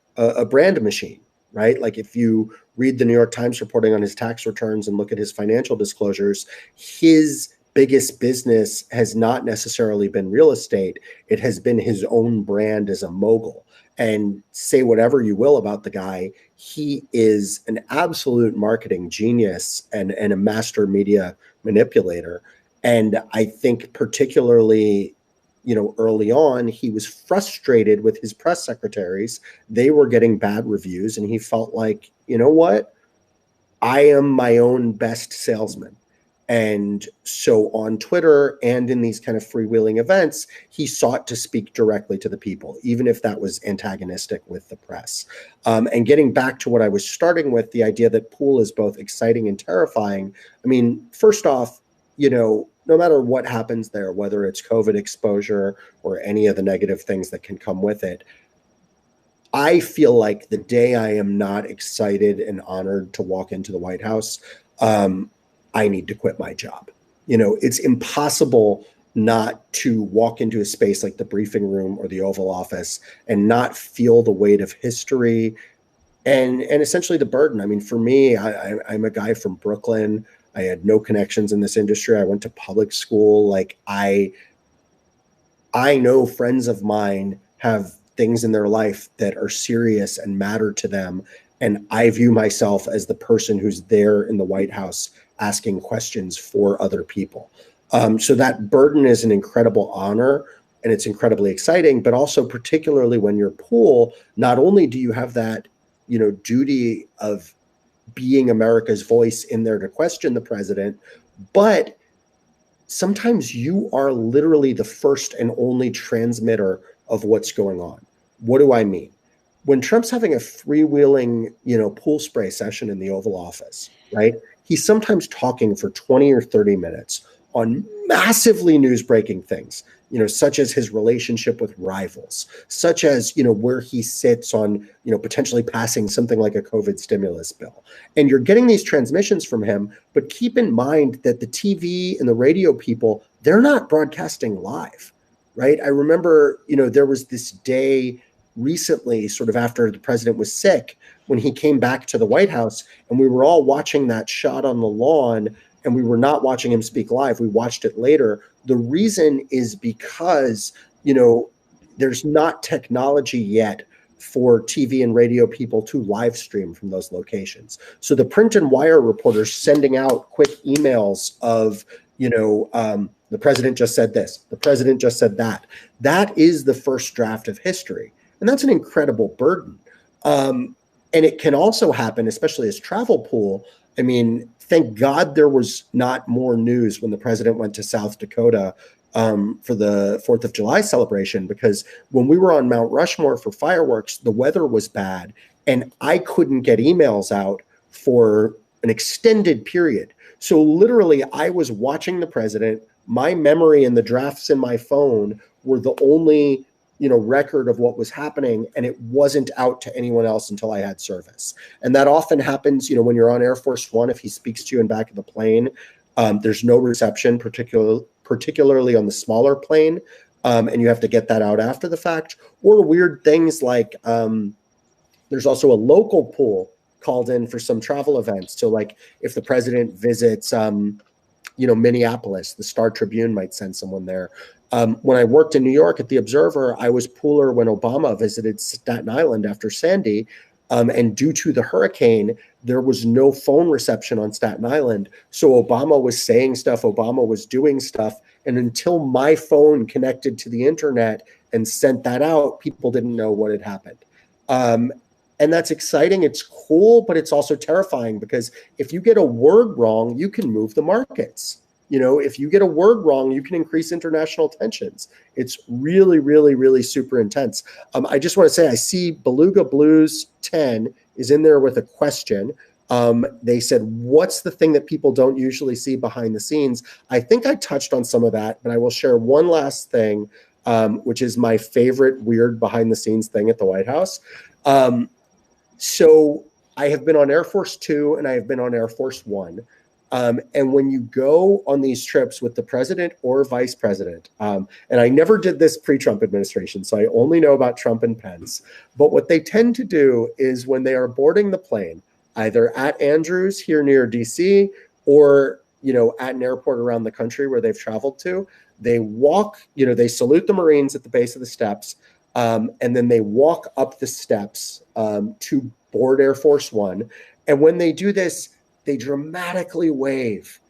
C: machine, right? Like, if you read the New York Times reporting on his tax returns and look at his financial disclosures, his biggest business has not necessarily been real estate. It has been his own brand as a mogul. And say whatever you will about the guy, he is an absolute marketing genius and a master media manipulator. And I think particularly early on, he was frustrated with his press secretaries. They were getting bad reviews, and he felt like, you know what? I am my own best salesman. And so on Twitter and in these kind of freewheeling events, he sought to speak directly to the people, even if that was antagonistic with the press. And getting back to what I was starting with, the idea that pool is both exciting and terrifying. I mean, first off, no matter what happens there, whether it's COVID exposure or any of the negative things that can come with it, I feel like the day I am not excited and honored to walk into the White House, I need to quit my job. It's impossible not to walk into a space like the briefing room or the Oval Office and not feel the weight of history and essentially the burden. I mean, for me, I'm a guy from Brooklyn. I had no connections in this industry. I went to public school. Like I know friends of mine have things in their life that are serious and matter to them. And I view myself as the person who's there in the White House asking questions for other people. So that burden is an incredible honor, and it's incredibly exciting, but also particularly when you're pool, not only do you have that, duty of being America's voice in there to question the president, but sometimes you are literally the first and only transmitter of what's going on. What do I mean? When Trump's having a freewheeling, pool spray session in the Oval Office, right? He's sometimes talking for 20 or 30 minutes on massively news-breaking things, such as his relationship with rivals, such as, where he sits on, potentially passing something like a COVID stimulus bill. And you're getting these transmissions from him, but keep in mind that the TV and the radio people, they're not broadcasting live, right? I remember, there was this day recently, sort of after the president was sick, when he came back to the White House, and we were all watching that shot on the lawn, and we were not watching him speak live. We watched it later. The reason is because, there's not technology yet for TV and radio people to live stream from those locations. So the print and wire reporters sending out quick emails of, the president just said this, the president just said that. That is the first draft of history. And that's an incredible burden. And it can also happen, especially as travel pool. I mean, thank God there was not more news when the president went to South Dakota for the 4th of July celebration, because when we were on Mount Rushmore for fireworks, the weather was bad and I couldn't get emails out for an extended period. So literally I was watching the president. My memory and the drafts in my phone were the only record of what was happening, and it wasn't out to anyone else until I had service. And that often happens, when you're on Air Force One, if he speaks to you in back of the plane, there's no reception, particularly on the smaller plane, and you have to get that out after the fact. Or weird things like there's also a local pool called in for some travel events. So like if the president visits Minneapolis, the Star Tribune might send someone there. When I worked in New York at the Observer, I was pooler when Obama visited Staten Island after Sandy. And due to the hurricane, there was no phone reception on Staten Island. So Obama was saying stuff, Obama was doing stuff. And until my phone connected to the internet and sent that out, people didn't know what had happened. And that's exciting. It's cool, but it's also terrifying, because if you get a word wrong, you can move the markets. If you get a word wrong, you can increase international tensions. It's really, really, really super intense. I just want to say, I see Beluga Blues 10 is in there with a question. They said, what's the thing that people don't usually see behind the scenes? I think I touched on some of that, but I will share one last thing, which is my favorite weird behind the scenes thing at the White House. So I have been on Air Force Two and I have been on Air Force One. And when you go on these trips with the president or vice president, and I never did this pre-Trump administration, so I only know about Trump and Pence, but what they tend to do is when they are boarding the plane, either at Andrews here near DC or, at an airport around the country where they've traveled to, they walk, they salute the Marines at the base of the steps, and then they walk up the steps to board Air Force One. And when they do this, they dramatically wave.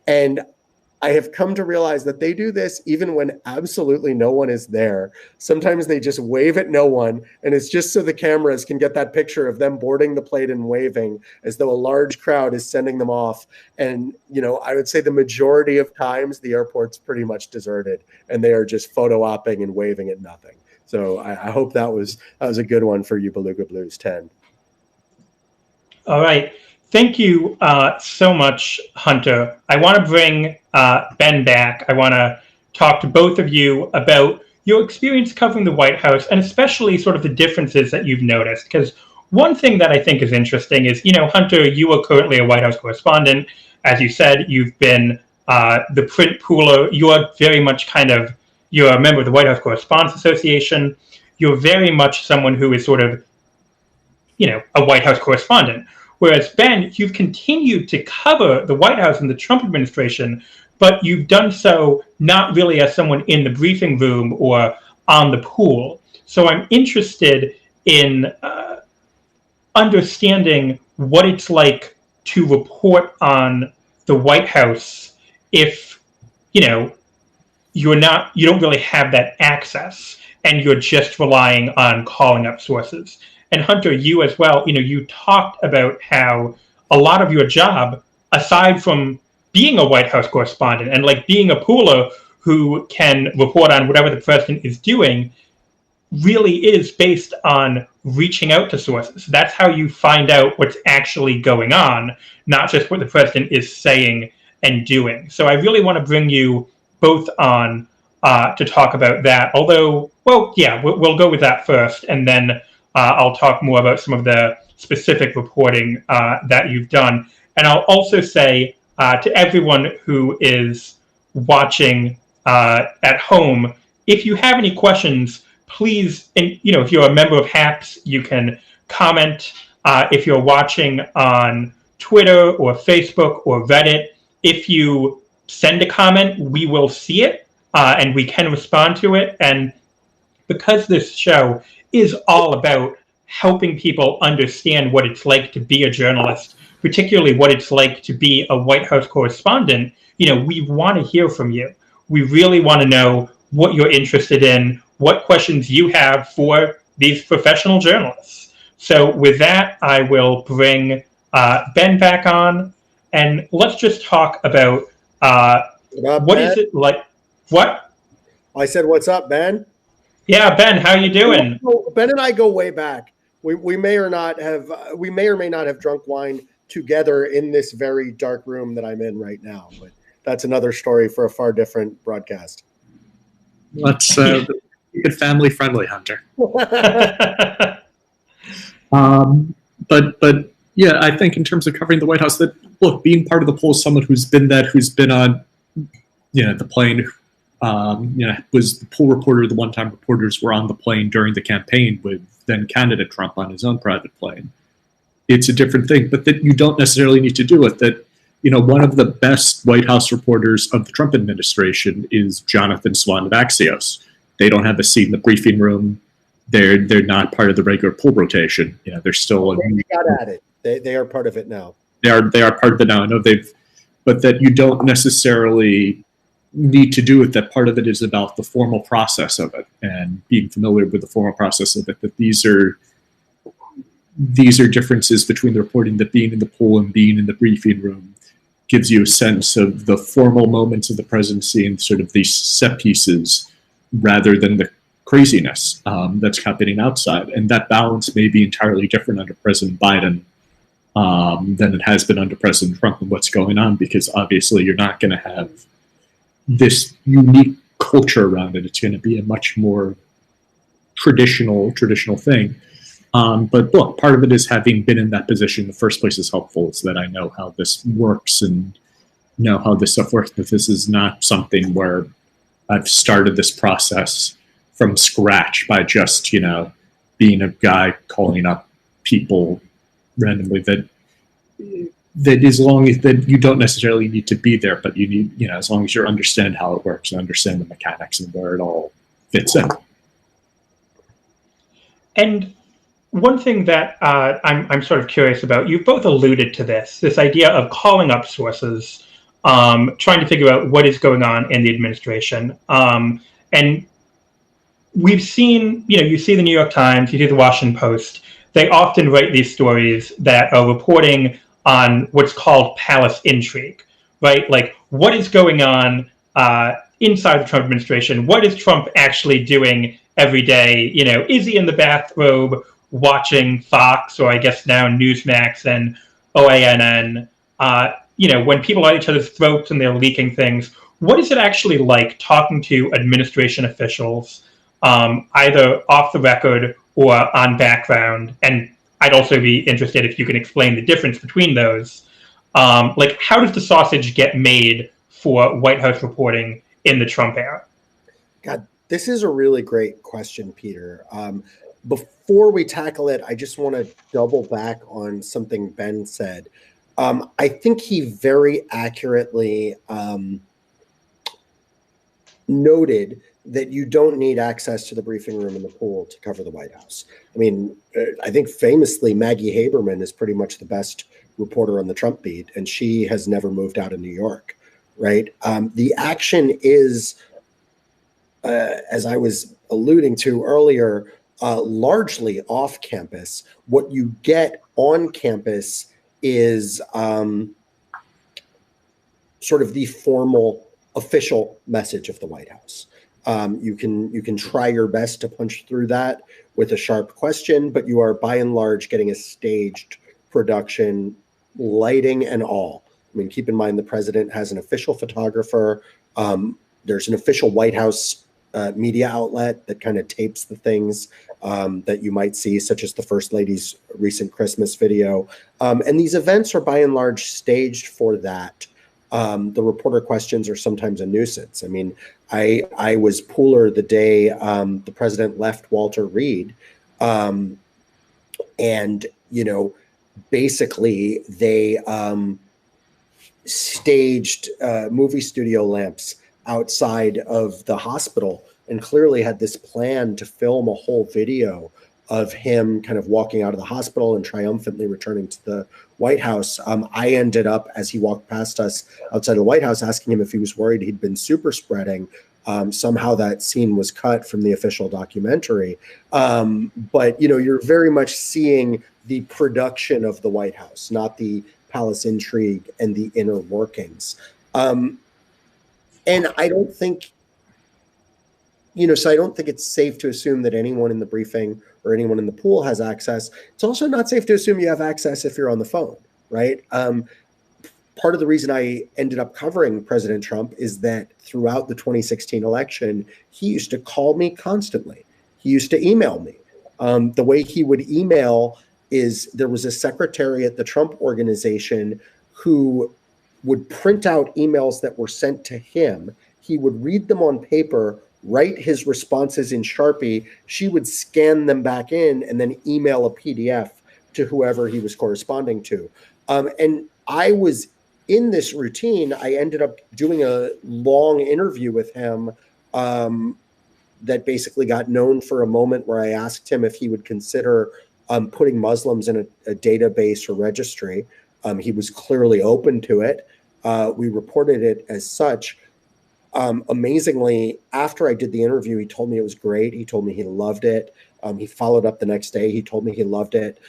C: And I have come to realize that they do this even when absolutely no one is there. Sometimes they just wave at no one, and it's just so the cameras can get that picture of them boarding the plane and waving as though a large crowd is sending them off. And, I would say the majority of times the airport's pretty much deserted and they are just photo opping and waving at nothing. So I hope that was a good one for you, Beluga Blues 10.
A: All right. Thank you so much, Hunter. I want to bring Ben back. I want to talk to both of you about your experience covering the White House, and especially sort of the differences that you've noticed. Because one thing that I think is interesting is, Hunter, you are currently a White House correspondent. As you said, you've been the print pooler. You are very much you're a member of the White House Correspondents Association. You're very much someone who is sort of, a White House correspondent. Whereas, Ben, you've continued to cover the White House and the Trump administration, but you've done so not really as someone in the briefing room or on the pool. So I'm interested in understanding what it's like to report on the White House if, you don't really have that access and you're just relying on calling up sources. And Hunter, you as well, you talked about how a lot of your job, aside from being a White House correspondent and being a pooler who can report on whatever the president is doing, really is based on reaching out to sources. That's how you find out what's actually going on, not just what the president is saying and doing. So I really want to bring you both on to talk about that. Although, we'll go with that first, and then I'll talk more about some of the specific reporting that you've done. And I'll also say to everyone who is watching at home, if you have any questions, please, and if you're a member of HAPS, you can comment. If you're watching on Twitter or Facebook or Reddit, if you send a comment, we will see it and we can respond to it. And because this show is all about helping people understand what it's like to be a journalist, particularly what it's like to be a White House correspondent, we want to hear from you. We really want to know what you're interested in, what questions you have for these professional journalists. So with that, I will bring Ben back on, and let's just talk about what is it like? What?
C: I said, what's up, Ben?
A: Yeah, Ben, how you doing?
C: Ben and I go way back. We may or may not have drunk wine together in this very dark room that I'm in right now, but that's another story for a far different broadcast.
B: Let's keep it family friendly, Hunter. But yeah, I think in terms of covering the White House, that being part of the poll, someone who's been on, the plane. Was the poll reporter. The one-time reporters were on the plane during the campaign with then candidate Trump on his own private plane. It's a different thing, but that you don't necessarily need to do it. That, one of the best White House reporters of the Trump administration is Jonathan Swan of Axios. They don't have a seat in the briefing room. They're not part of the regular poll rotation. They're still.
C: They got at it. They are part of it now.
B: They are part of it now. I know but that you don't necessarily need to do it. That part of it is about the formal process of it and being familiar with the formal process of it. That these are differences between the reporting, that being in the poll and being in the briefing room gives you a sense of the formal moments of the presidency and sort of these set pieces rather than the craziness that's happening outside. And that balance may be entirely different under President Biden than it has been under President Trump and what's going on, because obviously you're not going to have this unique culture around it. It's going to be a much more traditional thing. But look, part of it is having been in that position in the first place is helpful. It's that I know how this works and know how this stuff works. But this is not something where I've started this process from scratch by just, being a guy calling up people randomly. That as long as that you don't necessarily need to be there, but you need, as long as you understand how it works and understand the mechanics and where it all fits in.
A: And one thing that I'm sort of curious about, you've both alluded to this idea of calling up sources trying to figure out what is going on in the administration. And we've seen, you see the New York Times, you see the Washington Post. They often write these stories that are reporting on what's called palace intrigue, right? Like, what is going on inside the Trump administration? What is Trump actually doing every day? Is he in the bathrobe watching Fox, or I guess now Newsmax and OANN? When people are at each other's throats and they're leaking things, what is it actually like talking to administration officials, either off the record or on background? And I'd also be interested if you can explain the difference between those. Like, how does the sausage get made for White House reporting in the Trump era?
C: God, this is a really great question, Peter. Before we tackle it, I just want to double back on something Ben said. I think he very accurately noted that you don't need access to the briefing room in the pool to cover the White House. I mean, I think famously Maggie Haberman is pretty much the best reporter on the Trump beat, and she has never moved out of New York, right? The action is, as I was alluding to earlier, largely off campus. What you get on campus is sort of the formal official message of the White House. You can try your best to punch through that with a sharp question, but you are by and large getting a staged production, lighting and all. I mean, keep in mind the president has an official photographer. There's an official White House media outlet that kind of tapes the things that you might see, such as the First Lady's recent Christmas video. And these events are by and large staged for that. The reporter questions are sometimes a nuisance. I mean, I was pooler the day the president left Walter Reed. And, basically they staged movie studio lamps outside of the hospital and clearly had this plan to film a whole video of him kind of walking out of the hospital and triumphantly returning to the White House. I ended up, as he walked past us outside the White House, asking him if he was worried he'd been super spreading. Somehow that scene was cut from the official documentary. But, you're very much seeing the production of the White House, not the palace intrigue and the inner workings. And I don't think, so I don't think it's safe to assume that anyone in the briefing or anyone in the pool has access. It's also not safe to assume you have access if you're on the phone, right? Part of the reason I ended up covering President Trump is that throughout the 2016 election, he used to call me constantly. He used to email me. The way he would email is there was a secretary at the Trump organization who would print out emails that were sent to him. He would read them on paper, write his responses in Sharpie. She would scan them back in and then email a PDF to whoever he was corresponding to. And I was in this routine. I ended up doing a long interview with him that basically got known for a moment where I asked him if he would consider putting Muslims in a database or registry. He was clearly open to it. We reported it as such. Amazingly, after I did the interview, he told me it was great. He told me he loved it. He followed up the next day. He told me he loved it.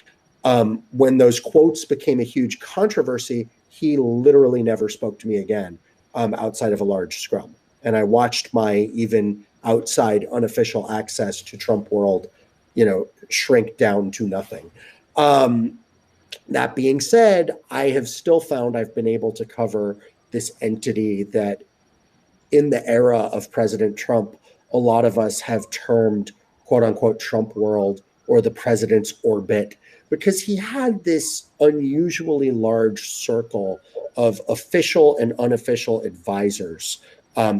C: When those quotes became a huge controversy, he literally never spoke to me again outside of a large scrum. And I watched my even outside unofficial access to Trump world, shrink down to nothing. That being said, I have still found I've been able to cover this entity that in the era of President Trump, a lot of us have termed quote unquote Trump world or the president's orbit, because he had this unusually large circle of official and unofficial advisors,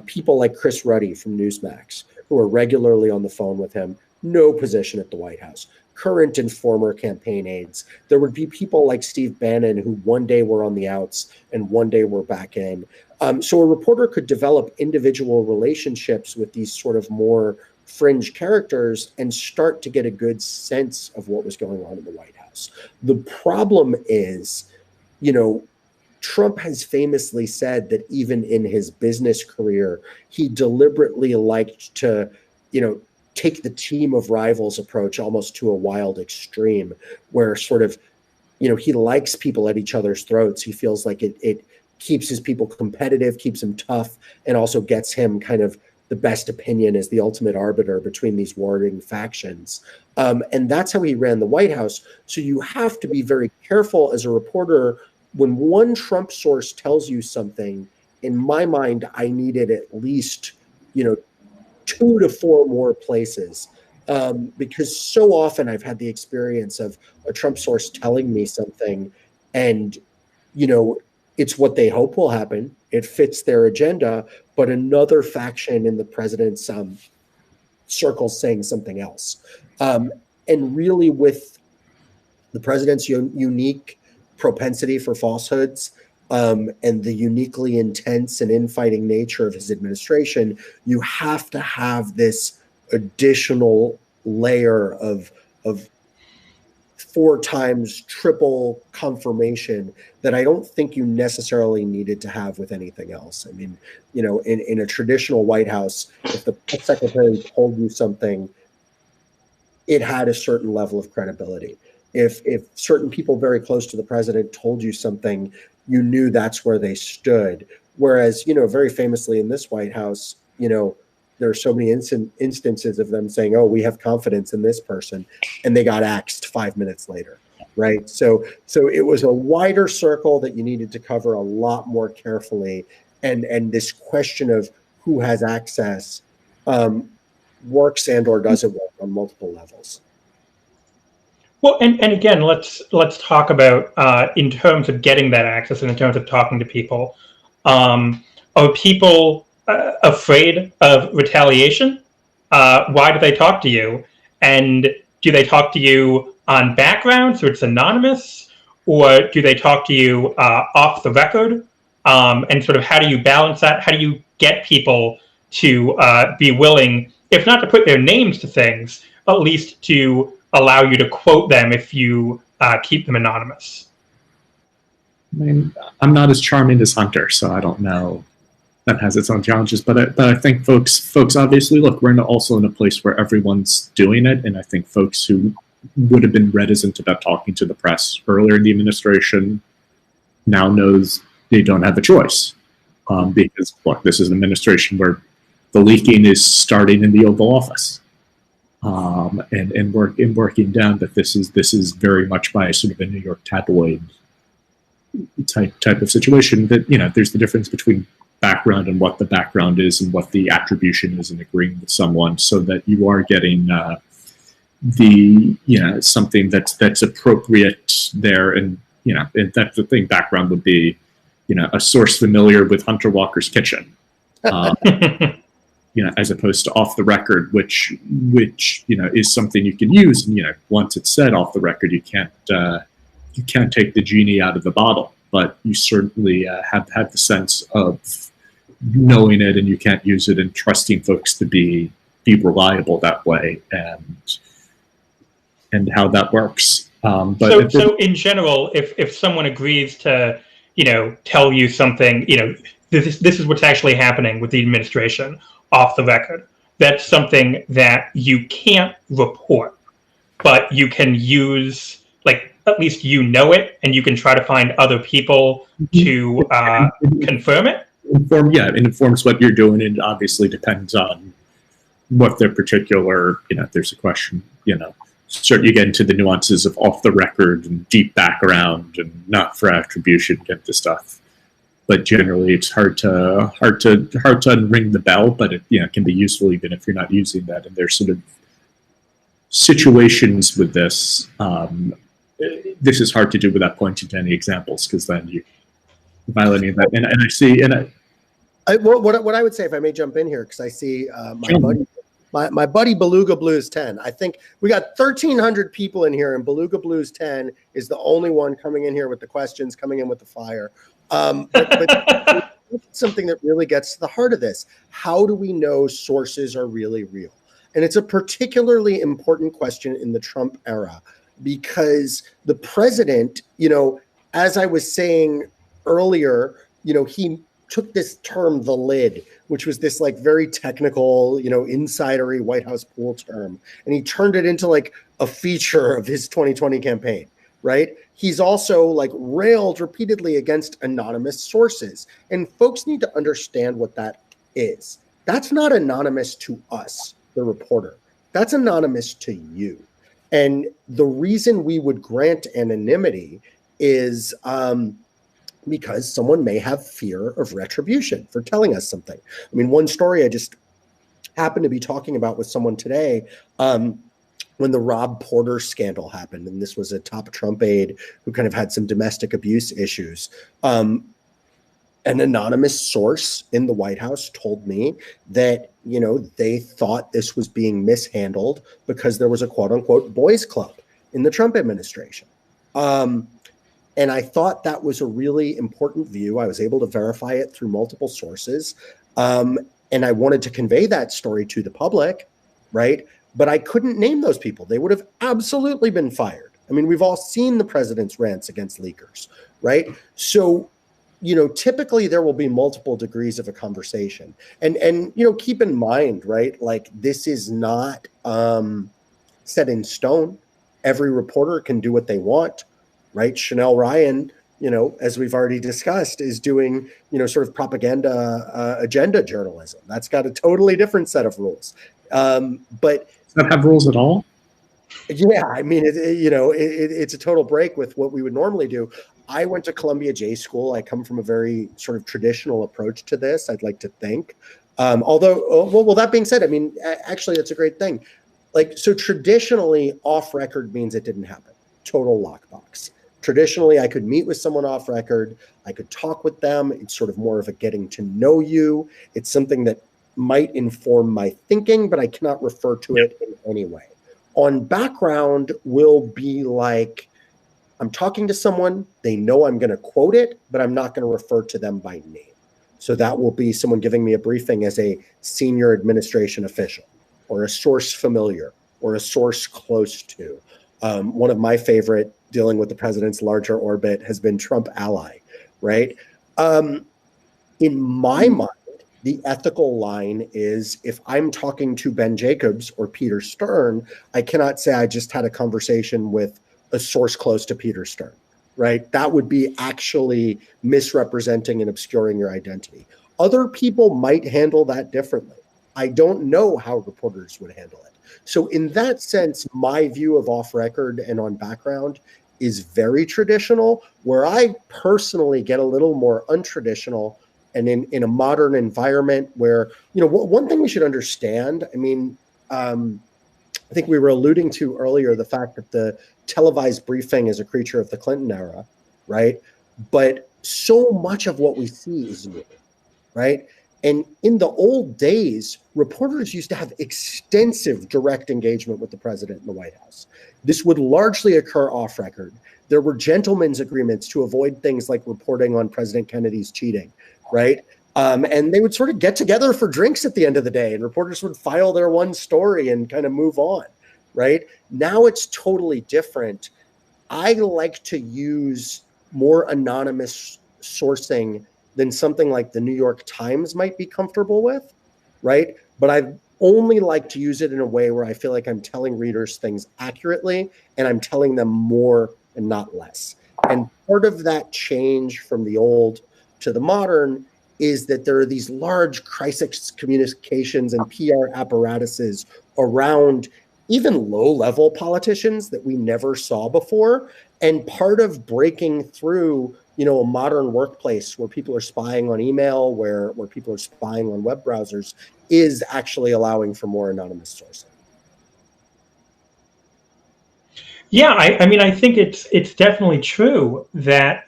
C: people like Chris Ruddy from Newsmax, who are regularly on the phone with him, no position at the White House, current and former campaign aides. There would be people like Steve Bannon who one day were on the outs and one day were back in. So a reporter could develop individual relationships with these sort of more fringe characters and start to get a good sense of what was going on in the White House. The problem is, Trump has famously said that even in his business career, he deliberately liked to, take the team of rivals approach almost to a wild extreme, where sort of, he likes people at each other's throats. He feels like it keeps his people competitive, keeps him tough, and also gets him kind of the best opinion as the ultimate arbiter between these warring factions. And that's how he ran the White House. So you have to be very careful as a reporter when one Trump source tells you something. In my mind, I needed at least, 2 to 4 more places. Because so often I've had the experience of a Trump source telling me something and, it's what they hope will happen. It fits their agenda, but another faction in the president's circles saying something else. And really with the president's unique propensity for falsehoods, and the uniquely intense and infighting nature of his administration, you have to have this additional layer of 4 times triple confirmation that I don't think you necessarily needed to have with anything else. I mean, in a traditional White House, if the press secretary told you something, it had a certain level of credibility. If certain people very close to the president told you something, you knew that's where they stood. Whereas, very famously in this White House, there are so many instances of them saying, "Oh, we have confidence in this person," and they got axed 5 minutes later, right? So it was a wider circle that you needed to cover a lot more carefully, and this question of who has access works and/or doesn't work on multiple levels.
A: Well, and again, let's talk about in terms of getting that access and in terms of talking to people. Are people afraid of retaliation? Why do they talk to you? And do they talk to you on background, so it's anonymous, or do they talk to you off the record? And sort of how do you balance that? How do you get people to be willing, if not to put their names to things, at least to allow you to quote them if you keep them anonymous?
B: I mean, I'm not as charming as Hunter, so I don't know. That has its own challenges, but I think folks obviously, look, we're also in a place where everyone's doing it, and I think folks who would have been reticent about talking to the press earlier in the administration now knows they don't have a choice, because look, this is an administration where the leaking is starting in the Oval Office, and working down. But this is very much by sort of a New York tabloid type of situation. That there's the difference between background and what the background is and what the attribution is in agreeing with someone, so that you are getting something that's appropriate there. And and that's the thing. Background would be a source familiar with Hunter Walker's kitchen, as opposed to off the record, which is something you can use. And once it's said off the record, you can't take the genie out of the bottle, but you certainly have the sense of knowing it, and you can't use it and trusting folks to be reliable that way, and how that works. But
A: so in general, if someone agrees to tell you something, this is what's actually happening with the administration off the record, that's something that you can't report, but you can use, like, at least it, and you can try to find other people to confirm it.
B: It informs what you're doing, and obviously depends on what their particular, if there's a question, certainly you get into the nuances of off the record and deep background and not for attribution type of stuff. But generally, it's hard to unring the bell, but it can be useful even if you're not using that. And there's sort of situations with this. This is hard to do without pointing to any examples, because then you violating that. And I see,
C: what I would say, if I may jump in here, because I see my buddy Beluga Blues 10. I think we got 1,300 people in here, and Beluga Blues 10 is the only one coming in here with the questions, coming in with the fire. But something that really gets to the heart of this: how do we know sources are really real? And it's a particularly important question in the Trump era, because the president, as I was saying earlier, he took this term, the lid, which was this like very technical, insidery White House pool term, and he turned it into like a feature of his 2020 campaign, right? He's also like railed repeatedly against anonymous sources, and folks need to understand what that is. That's not anonymous to us, the reporter. That's anonymous to you. And the reason we would grant anonymity is because someone may have fear of retribution for telling us something. I mean, one story I just happened to be talking about with someone today, when the Rob Porter scandal happened, and this was a top Trump aide who kind of had some domestic abuse issues. An anonymous source in the White House told me that, they thought this was being mishandled because there was a quote unquote boys club in the Trump administration. And I thought that was a really important view. I was able to verify it through multiple sources. And I wanted to convey that story to the public, right? But I couldn't name those people. They would have absolutely been fired. I mean, we've all seen the president's rants against leakers, right? So, typically there will be multiple degrees of a conversation. And keep in mind, right? Like, this is not set in stone. Every reporter can do what they want. Right? Chanel Ryan, as we've already discussed, is doing, sort of propaganda agenda journalism. That's got a totally different set of rules. But
B: does that have rules at all?
C: Yeah, I mean, it's a total break with what we would normally do. I went to Columbia J School. I come from a very sort of traditional approach to this, I'd like to think. Although, that being said, I mean, actually, that's a great thing. Like, so traditionally, off record means it didn't happen. Total lockbox. Traditionally, I could meet with someone off record. I could talk with them. It's sort of more of a getting to know you. It's something that might inform my thinking, but I cannot refer to it in any way. On background will be like, I'm talking to someone, they know I'm going to quote it, but I'm not going to refer to them by name. So that will be someone giving me a briefing as a senior administration official, or a source familiar, or a source close to. One of my favorite dealing with the president's larger orbit has been Trump ally, right? In my mind, the ethical line is, if I'm talking to Ben Jacobs or Peter Stern, I cannot say I just had a conversation with a source close to Peter Stern, right? That would be actually misrepresenting and obscuring your identity. Other people might handle that differently. I don't know how reporters would handle it. So in that sense, my view of off record and on background is very traditional, where I personally get a little more untraditional, and in a modern environment where, one thing we should understand, I mean, I think we were alluding to earlier the fact that the televised briefing is a creature of the Clinton era, right? But so much of what we see is new, right? And in the old days, reporters used to have extensive direct engagement with the president in the White House. This would largely occur off record. There were gentlemen's agreements to avoid things like reporting on President Kennedy's cheating, right? And they would sort of get together for drinks at the end of the day, and reporters would file their one story and kind of move on, right? Now it's totally different. I like to use more anonymous sourcing than something like the New York Times might be comfortable with, right? But I only like to use it in a way where I feel like I'm telling readers things accurately, and I'm telling them more and not less. And part of that change from the old to the modern is that there are these large crisis communications and PR apparatuses around even low-level politicians that we never saw before. And part of breaking through, a modern workplace where people are spying on email, where people are spying on web browsers, is actually allowing for more anonymous sourcing.
A: Yeah, I mean, I think it's definitely true that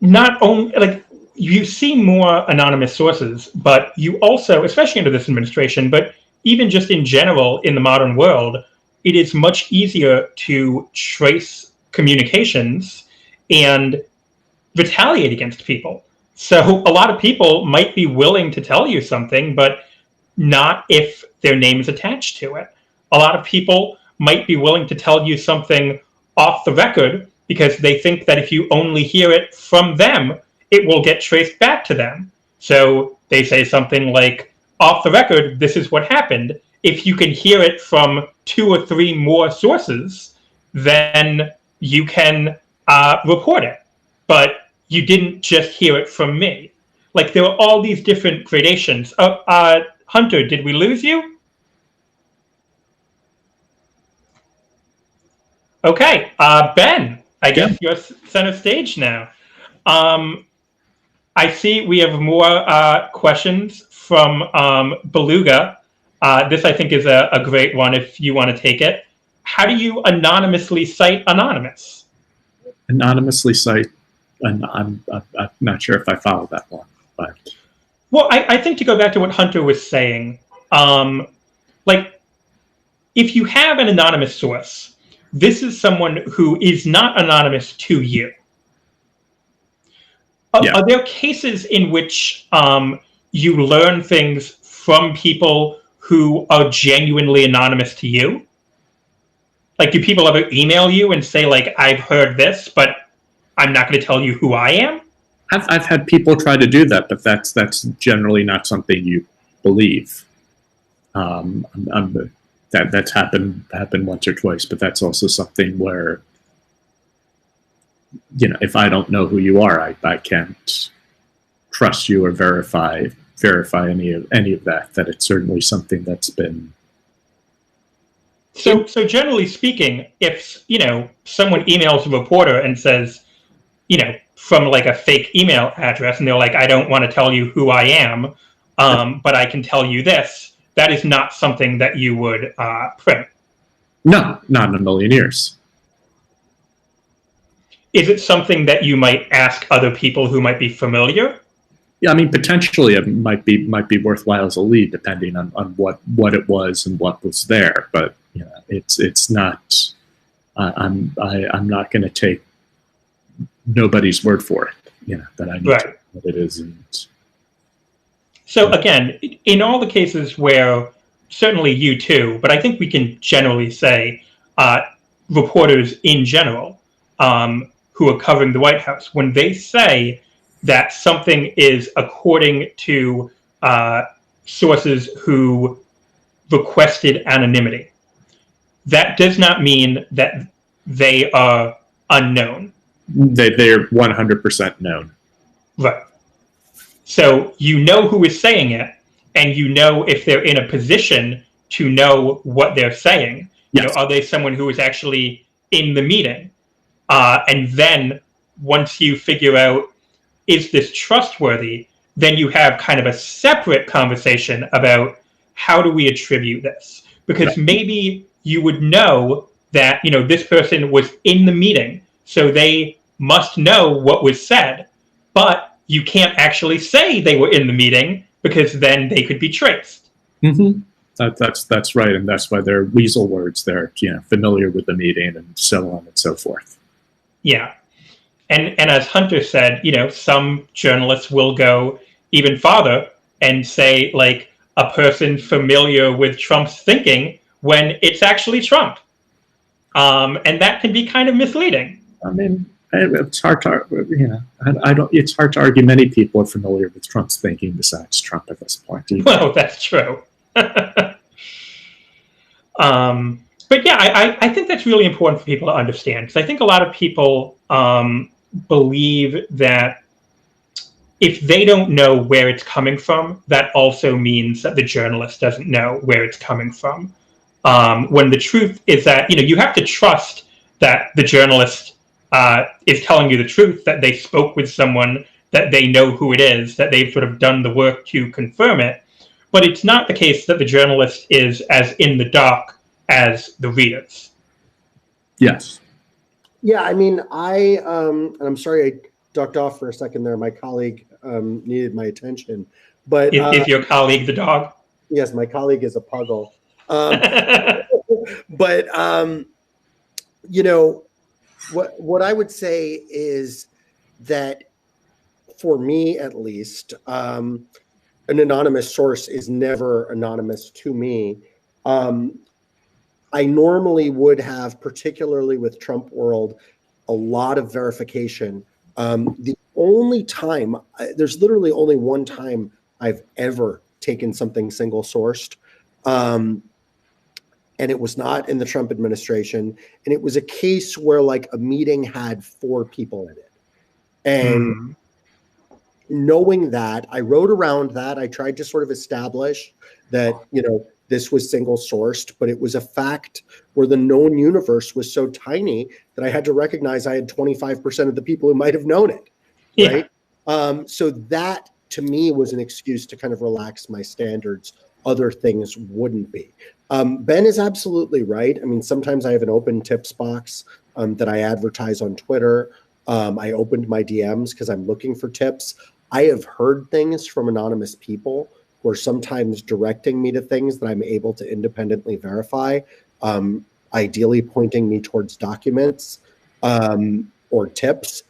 A: not only, like, you see more anonymous sources, but you also, especially under this administration, but even just in general in the modern world, it is much easier to trace communications and retaliate against people. So a lot of people might be willing to tell you something, but not if their name is attached to it. A lot of people might be willing to tell you something off the record, because they think that if you only hear it from them, it will get traced back to them. So they say something like, off the record, this is what happened. If you can hear it from 2 or 3 more sources, then you can report it. But you didn't just hear it from me. Like, there are all these different gradations. Hunter, did we lose you? Okay, Ben, I guess you're center stage now. I see we have more questions from Beluga. This, I think, is a great one if you want to take it. How do you anonymously cite anonymous?
B: Anonymously cite, and I'm not sure if I follow that one. But
A: well, I think to go back to what Hunter was saying, like, if you have an anonymous source, this is someone who is not anonymous to you. Are there cases in which you learn things from people who are genuinely anonymous to you? Like, do people ever email you and say, like, I've heard this, but I'm not going to tell you who I am?
B: I've had people try to do that, but that's generally not something you believe. That's happened once or twice, but that's also something where, you know, if I don't know who you are, I can't trust you or verify any of that. That it's certainly something that's been.
A: So generally speaking, if, you know, someone emails a reporter and says, you know, from like a fake email address, and they're like, I don't want to tell you who I am, but I can tell you this, that is not something that you would print.
B: No, not in a million years.
A: Is it something that you might ask other people who might be familiar?
B: Yeah, I mean, potentially it might be worthwhile as a lead, depending on what it was and what was there. But you know, it's not. I'm not going to take nobody's word for it. You know, that I need to know what it is. And
A: so again, in all the cases where, certainly you too, but I think we can generally say reporters in general who are covering the White House, when they say that something is according to sources who requested anonymity, that does not mean that they are unknown.
B: They're 100% known.
A: Right. So you know who is saying it, and you know if they're in a position to know what they're saying.
B: Yes.
A: You know, are they someone who is actually in the meeting? And then once you figure out, is this trustworthy, then you have kind of a separate conversation about how do we attribute this? Because maybe you would know that, you know, this person was in the meeting, so they must know what was said, but you can't actually say they were in the meeting because then they could be traced.
B: Mm-hmm. That's right, and that's why they're weasel words. They're, you know, familiar with the meeting and so on and so forth.
A: Yeah. And as Hunter said, you know, some journalists will go even farther and say, like, a person familiar with Trump's thinking when it's actually Trump. And that can be kind of misleading.
B: I mean, it's hard to, you know, it's hard to argue many people are familiar with Trump's thinking besides Trump at this point.
A: Well, that's true. But yeah, I think that's really important for people to understand, because I think a lot of people believe that if they don't know where it's coming from, that also means that the journalist doesn't know where it's coming from. When the truth is that, you know, you have to trust that the journalist is telling you the truth, that they spoke with someone, that they know who it is, that they've sort of done the work to confirm it. But it's not the case that the journalist is as in the dark as the readers.
B: Yes.
C: Yeah, I mean, and I'm sorry I ducked off for a second there. My colleague needed my attention. But
A: is your colleague the dog?
C: Yes, my colleague is a puggle. But you know, what I would say is that, for me at least, an anonymous source is never anonymous to me. I normally would have, particularly with Trump world, a lot of verification. The only time, there's literally only one time I've ever taken something single sourced. And it was not in the Trump administration. And it was a case where like a meeting had 4 people in it. And knowing that, I wrote around that. I tried to sort of establish that, this was single sourced, but it was a fact where the known universe was so tiny that I had to recognize I had 25% of the people who might have known it. Right. So that to me was an excuse to kind of relax my standards. Other things wouldn't be. Ben is absolutely right. I mean, sometimes I have an open tips box that I advertise on Twitter. I opened my DMs because I'm looking for tips. I have heard things from anonymous people who are sometimes directing me to things that I'm able to independently verify, ideally pointing me towards documents or tips.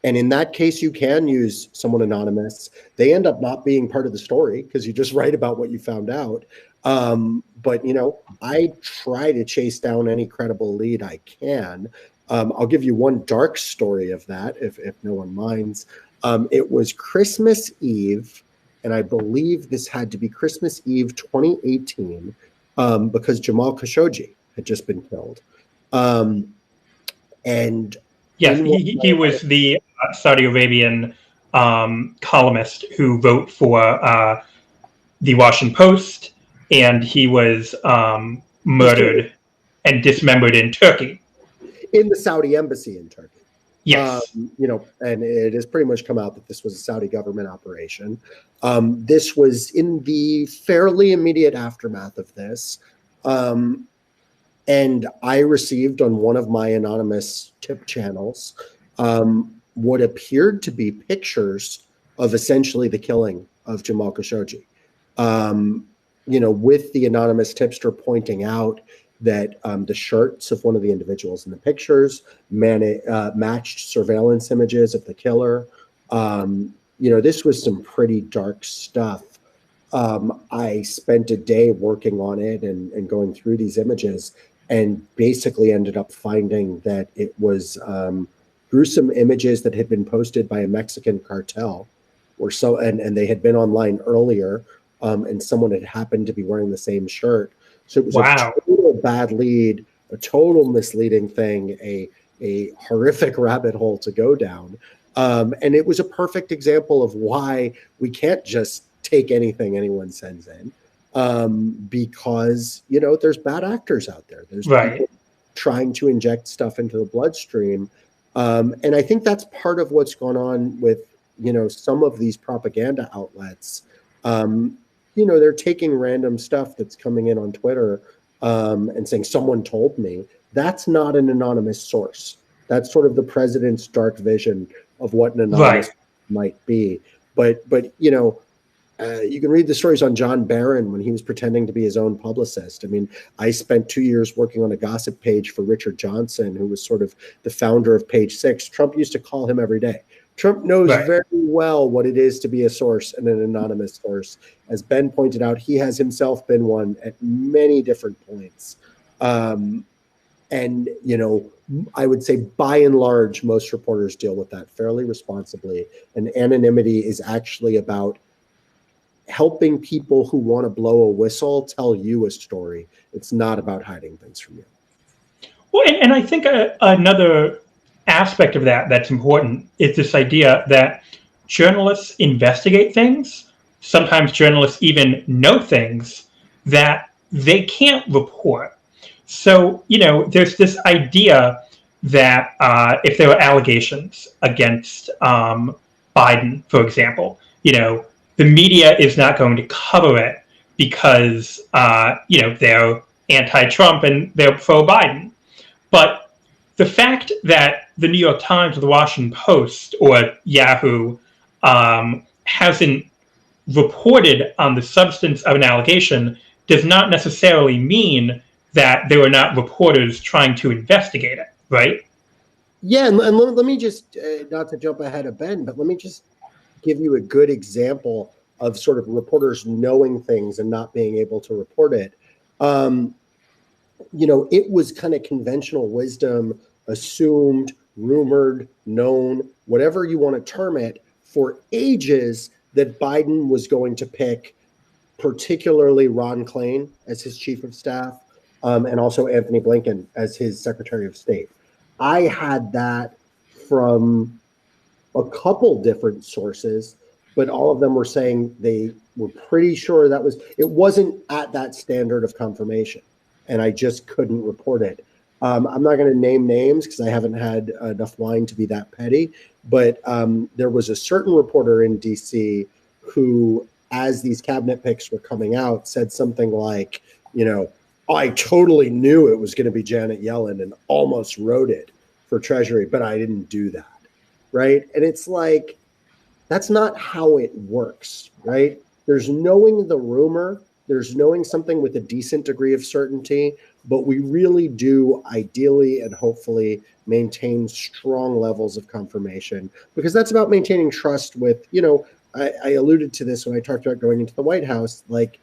C: And in that case, you can use someone anonymous. They end up not being part of the story because you just write about what you found out. But, I try to chase down any credible lead I can. I'll give you one dark story of that, if no one minds. It was Christmas Eve, and I believe this had to be Christmas Eve 2018, because Jamal Khashoggi had just been killed. And
A: yes, he was the Saudi Arabian columnist who wrote for the Washington Post, and he was murdered and dismembered in Turkey.
C: In the Saudi embassy in Turkey.
A: Yes.
C: And it has pretty much come out that this was a Saudi government operation. This was in the fairly immediate aftermath of this. And I received on one of my anonymous tip channels what appeared to be pictures of essentially the killing of Jamal Khashoggi. With the anonymous tipster pointing out that the shirts of one of the individuals in the pictures matched surveillance images of the killer. This was some pretty dark stuff. I spent a day working on it and going through these images, and basically ended up finding that it was gruesome images that had been posted by a Mexican cartel, and they had been online earlier, and someone had happened to be wearing the same shirt. So it was a total bad lead, a total misleading thing, a horrific rabbit hole to go down. And it was a perfect example of why we can't just take anything anyone sends in, because, there's bad actors out there. There's people trying to inject stuff into the bloodstream. And I think that's part of what's going on with, some of these propaganda outlets. They're taking random stuff that's coming in on Twitter and saying, someone told me. That's not an anonymous source. That's sort of the president's dark vision of what an anonymous might be. But you can read the stories on John Barron when he was pretending to be his own publicist. I mean, I spent 2 years working on a gossip page for Richard Johnson, who was sort of the founder of Page Six. Trump used to call him every day. Trump knows very well what it is to be a source and an anonymous source. As Ben pointed out, he has himself been one at many different points. And, I would say by and large, most reporters deal with that fairly responsibly. And anonymity is actually about helping people who want to blow a whistle tell you a story. It's not about hiding things from you.
A: Well, and I think another aspect of that's important is this idea that journalists investigate things. Sometimes journalists even know things that they can't report. So, there's this idea that if there are allegations against Biden, for example, the media is not going to cover it because, they're anti-Trump and they're pro-Biden. But the fact that the New York Times or the Washington Post or Yahoo hasn't reported on the substance of an allegation does not necessarily mean that there are not reporters trying to investigate it, right?
C: Yeah, and let me just, not to jump ahead of Ben, but let me just give you a good example of sort of reporters knowing things and not being able to report it. It was kind of conventional wisdom assumed, rumored, known, whatever you want to term it, for ages that Biden was going to pick particularly Ron Klain as his chief of staff, and also Anthony Blinken as his Secretary of State. I had that from a couple different sources, but all of them were saying they were pretty sure it wasn't at that standard of confirmation, and I just couldn't report it. I'm not going to name names because I haven't had enough wine to be that petty, but there was a certain reporter in DC who, as these cabinet picks were coming out, said something like, I totally knew it was going to be Janet Yellen and almost wrote it for Treasury, but I didn't do that. Right. And it's like, that's not how it works. Right. There's knowing the rumor, there's knowing something with a decent degree of certainty, but we really do ideally and hopefully maintain strong levels of confirmation, because that's about maintaining trust with, I alluded to this when I talked about going into the White House. Like,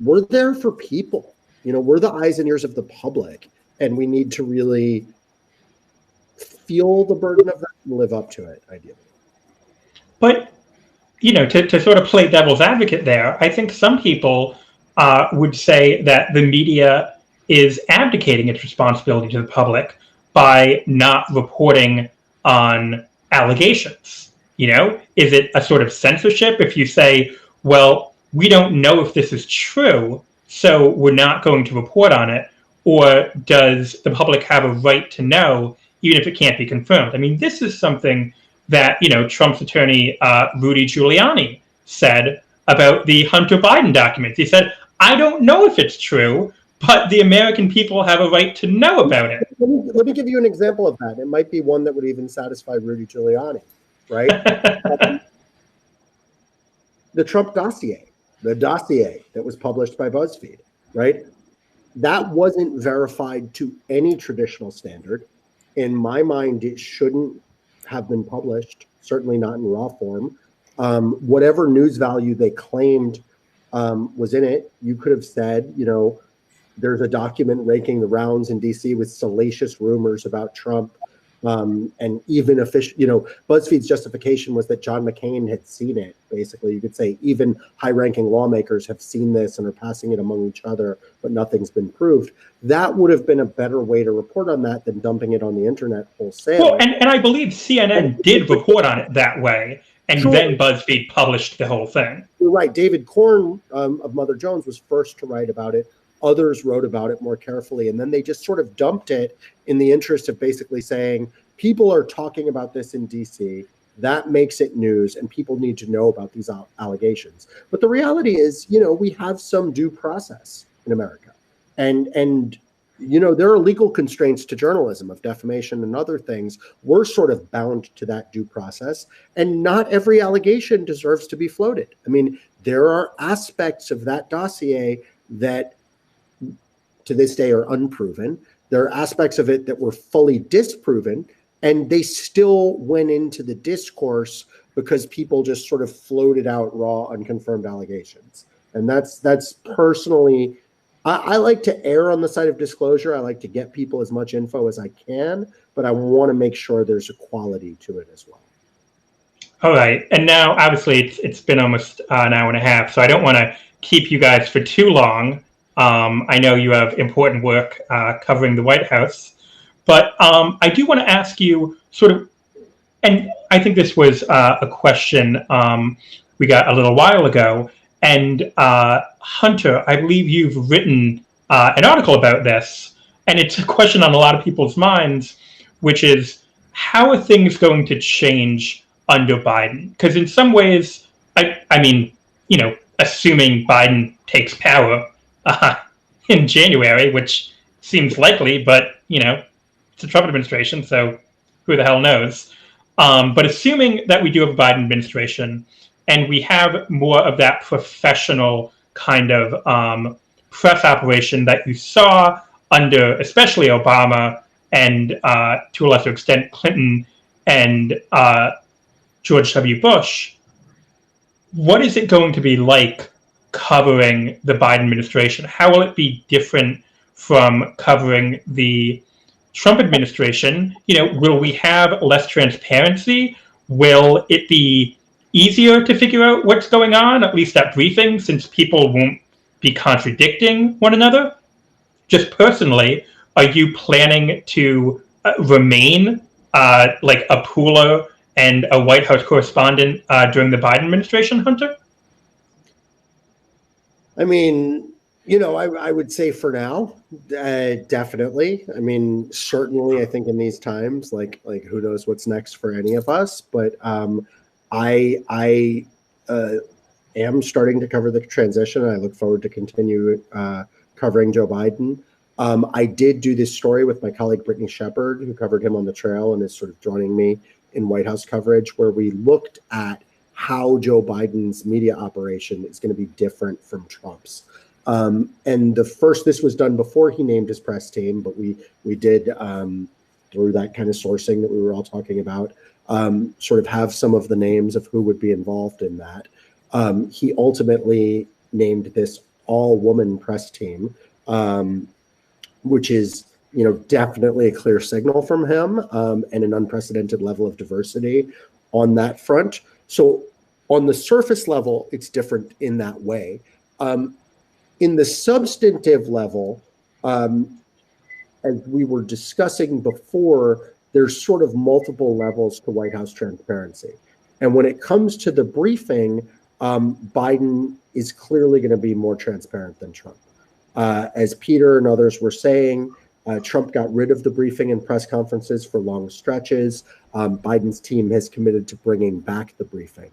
C: we're there for people, we're the eyes and ears of the public, and we need to really feel the burden of that and live up to it, ideally.
A: But, to sort of play devil's advocate there, I think some people would say that the media is abdicating its responsibility to the public by not reporting on allegations. Is it a sort of censorship if you say, well, we don't know if this is true, so we're not going to report on it? Or does the public have a right to know, even if it can't be confirmed? I mean, this is something that, Trump's attorney, Rudy Giuliani, said about the Hunter Biden documents. He said, I don't know if it's true, but the American people have a right to know about it.
C: Let me give you an example of that. It might be one that would even satisfy Rudy Giuliani, right? The Trump dossier, the dossier that was published by BuzzFeed, right? That wasn't verified to any traditional standard. In my mind, it shouldn't have been published, certainly not in raw form. Whatever news value they claimed was in it, you could have said, there's a document raking the rounds in DC with salacious rumors about Trump. And even official, BuzzFeed's justification was that John McCain had seen it. Basically, you could say even high-ranking lawmakers have seen this and are passing it among each other, but nothing's been proved. That would have been a better way to report on that than dumping it on the internet wholesale.
A: Well, and I believe CNN did report on it that way, and then BuzzFeed published the whole thing.
C: You're right. David Korn of Mother Jones was first to write about it. Others wrote about it more carefully, and then they just sort of dumped it in the interest of basically saying, people are talking about this in DC, that makes it news, and people need to know about these allegations. But the reality is, we have some due process in America. And there are legal constraints to journalism of defamation and other things. We're sort of bound to that due process, and not every allegation deserves to be floated. I mean, there are aspects of that dossier that to this day are unproven. There are aspects of it that were fully disproven, and they still went into the discourse because people just sort of floated out raw, unconfirmed allegations. And that's personally, I like to err on the side of disclosure. I like to get people as much info as I can, but I want to make sure there's a quality to it as well.
A: All right. And now, obviously, it's been almost an hour and a half, so I don't want to keep you guys for too long. I know you have important work covering the White House, but I do want to ask you sort of, and I think this was a question we got a little while ago, and Hunter, I believe you've written an article about this, and it's a question on a lot of people's minds, which is, how are things going to change under Biden? Because in some ways, I mean, assuming Biden takes power in January, which seems likely, but, it's a Trump administration, so who the hell knows? But assuming that we do have a Biden administration and we have more of that professional kind of press operation that you saw under especially Obama and to a lesser extent Clinton and George W. Bush, what is it going to be like covering the Biden administration? How will it be different from covering the Trump administration, will we have less transparency? Will it be easier to figure out what's going on, at least at briefing, since people won't be contradicting one another? Just personally, are you planning to remain like a pooler and a White House correspondent during the Biden administration, Hunter?
C: I mean, I would say for now, definitely. I mean, certainly, I think in these times, like who knows what's next for any of us, but I am starting to cover the transition, and I look forward to continue covering Joe Biden. I did do this story with my colleague Brittany Shepard, who covered him on the trail and is sort of joining me in White House coverage, where we looked at how Joe Biden's media operation is going to be different from Trump's. And this was done before he named his press team, but we did, through that kind of sourcing that we were all talking about, sort of have some of the names of who would be involved in that. He ultimately named this all-woman press team, which is, definitely a clear signal from him, and an unprecedented level of diversity on that front. So on the surface level, it's different in that way. In the substantive level, as we were discussing before, there's sort of multiple levels to White House transparency. And when it comes to the briefing, Biden is clearly going to be more transparent than Trump. As Peter and others were saying, Trump got rid of the briefing and press conferences for long stretches. Biden's team has committed to bringing back the briefing.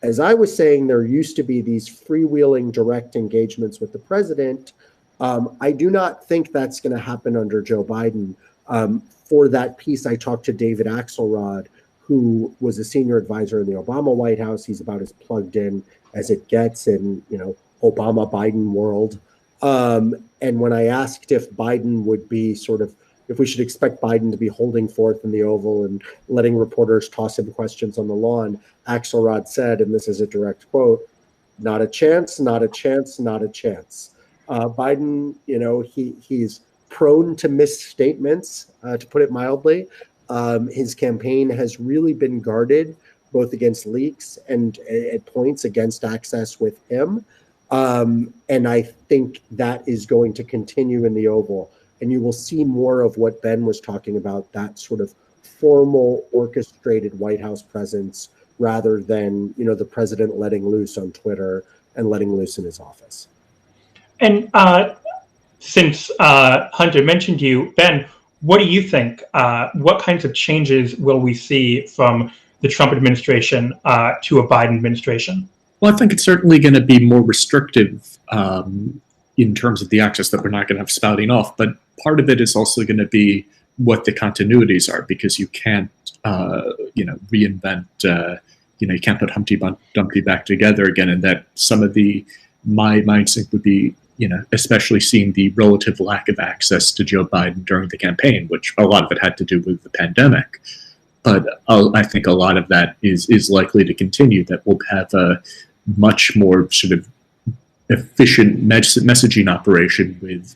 C: As I was saying, there used to be these freewheeling direct engagements with the president. I do not think that's going to happen under Joe Biden. For that piece, I talked to David Axelrod, who was a senior advisor in the Obama White House. He's about as plugged in as it gets in, Obama-Biden world. And when I asked if Biden would be if we should expect Biden to be holding forth in the Oval and letting reporters toss him questions on the lawn, Axelrod said, and this is a direct quote, "Not a chance, not a chance, not a chance." Biden, he's prone to misstatements, to put it mildly. His campaign has really been guarded both against leaks and at points against access with him. And I think that is going to continue in the Oval. And you will see more of what Ben was talking about, that sort of formal, orchestrated White House presence, rather than, the president letting loose on Twitter and letting loose in his office.
A: And since Hunter mentioned you, Ben, what do you think? What kinds of changes will we see from the Trump administration to a Biden administration?
B: Well, I think it's certainly going to be more restrictive in terms of the access that we're not going to have spouting off. But part of it is also going to be what the continuities are, because you can't, reinvent, you can't put Humpty Dumpty back together again. And that some of my instinct would be, especially seeing the relative lack of access to Joe Biden during the campaign, which a lot of it had to do with the pandemic. But I think a lot of that is likely to continue, that we'll have a much more sort of efficient messaging operation with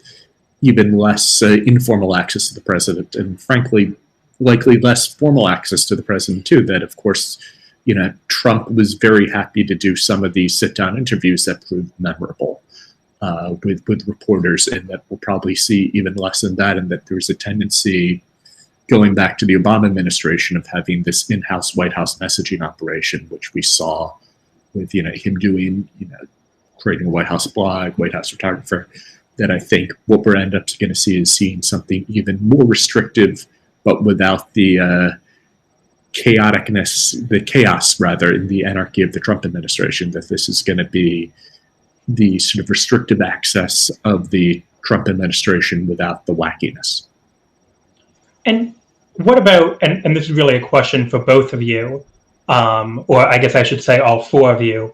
B: even less informal access to the president, and frankly, likely less formal access to the president too. That, of course, Trump was very happy to do some of these sit-down interviews that proved memorable with reporters, and that we'll probably see even less than that, and that there's a tendency going back to the Obama administration of having this in-house White House messaging operation, which we saw with him doing, creating a White House blog, White House photographer. That I think what we're end up going to see is seeing something even more restrictive, but without the chaos rather, in the anarchy of the Trump administration. That this is going to be the sort of restrictive access of the Trump administration without the wackiness.
A: And what about, and this is really a question for both of you, or I guess I should say all four of you,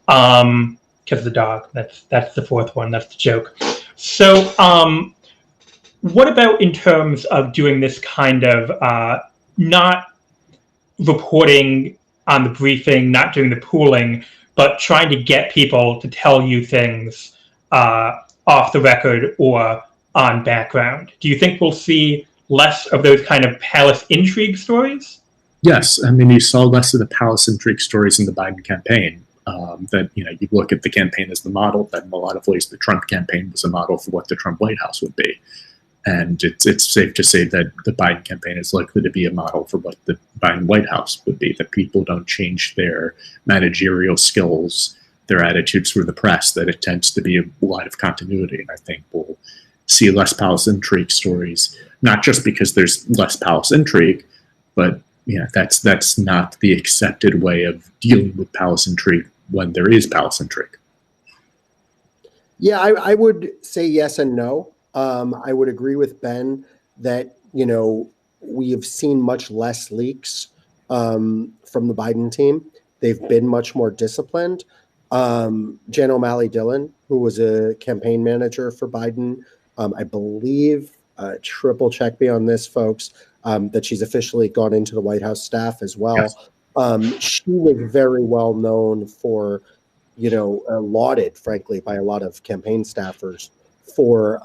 A: because the dog, that's the fourth one, that's the joke. So what about in terms of doing this kind of not reporting on the briefing, not doing the pooling, but trying to get people to tell you things off the record or on background. Do you think we'll see less of those kind of palace intrigue stories?
B: Yes, I mean, you saw less of the palace intrigue stories in the Biden campaign. That you look at the campaign as the model. That in a lot of ways, the Trump campaign was a model for what the Trump White House would be. And it's safe to say that the Biden campaign is likely to be a model for what the Biden White House would be, that people don't change their managerial skills, their attitudes for the press, that it tends to be a lot of continuity. And I think we'll see less palace intrigue stories, not just because there's less palace intrigue, but that's not the accepted way of dealing with palace intrigue when there is palace intrigue.
C: Yeah, I would say yes and no. I would agree with Ben that, we have seen much less leaks from the Biden team. They've been much more disciplined. Jen O'Malley Dillon, who was a campaign manager for Biden, I believe, triple check me on this, folks, that she's officially gone into the White House staff as well. Yes. She was very well known for, lauded, frankly, by a lot of campaign staffers for,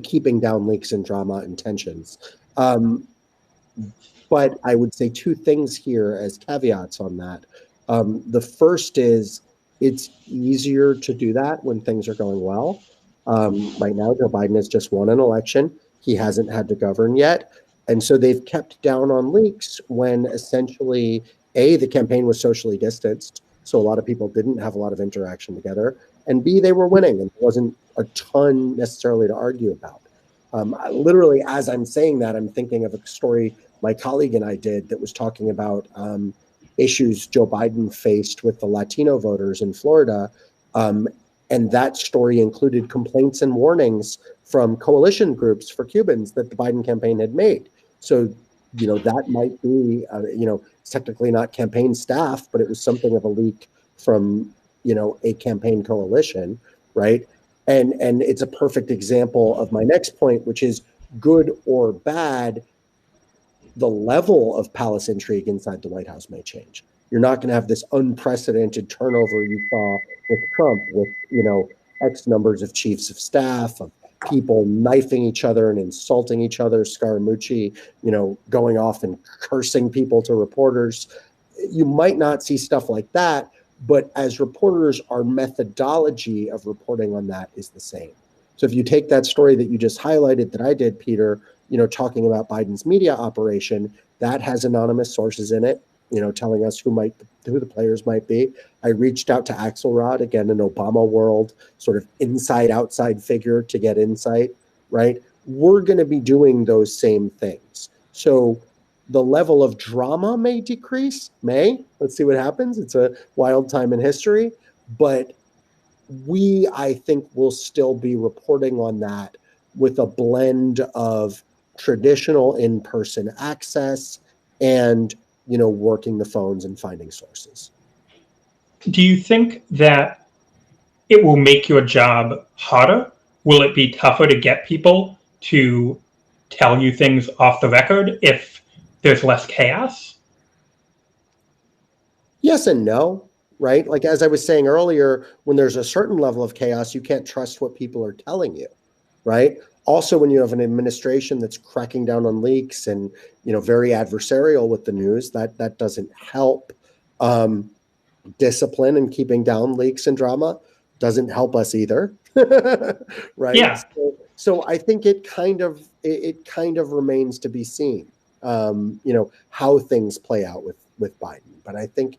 C: keeping down leaks and drama and tensions. But I would say two things here as caveats on that. The first is it's easier to do that when things are going well. Right now, Joe Biden has just won an election. He hasn't had to govern yet. And so they've kept down on leaks when essentially, A, the campaign was socially distanced. So a lot of people didn't have a lot of interaction together. And B, they were winning, and there wasn't a ton necessarily to argue about. Literally, as I'm saying that, I'm thinking of a story my colleague and I did that was talking about issues Joe Biden faced with the Latino voters in Florida. And that story included complaints and warnings from coalition groups for Cubans that the Biden campaign had made. So, that might be, it's technically not campaign staff, but it was something of a leak from, a campaign coalition, right? And it's a perfect example of my next point, which is good or bad, the level of palace intrigue inside the White House may change. You're not going to have this unprecedented turnover you saw with Trump, with, X numbers of chiefs of staff, of people knifing each other and insulting each other, Scaramucci, going off and cursing people to reporters. You might not see stuff like that, but as reporters, our methodology of reporting on that is the same. So if you take that story that you just highlighted that I did, Peter, talking about Biden's media operation, that has anonymous sources in it, telling us who the players might be. I reached out to Axelrod, again, an Obama world sort of inside-outside figure to get insight, right? We're going to be doing those same things. So the level of drama may decrease, let's see what happens. It's a wild time in history, but I think, will still be reporting on that with a blend of traditional in-person access and, working the phones and finding sources.
A: Do you think that it will make your job harder? Will it be tougher to get people to tell you things off the record if there's less chaos?
C: Yes and no, right? Like, as I was saying earlier, when there's a certain level of chaos, you can't trust what people are telling you, right? Also, when you have an administration that's cracking down on leaks and, very adversarial with the news, that doesn't help. Discipline and keeping down leaks and drama doesn't help us either, right?
A: Yeah.
C: So I think it kind of remains to be seen, how things play out with Biden. But I think,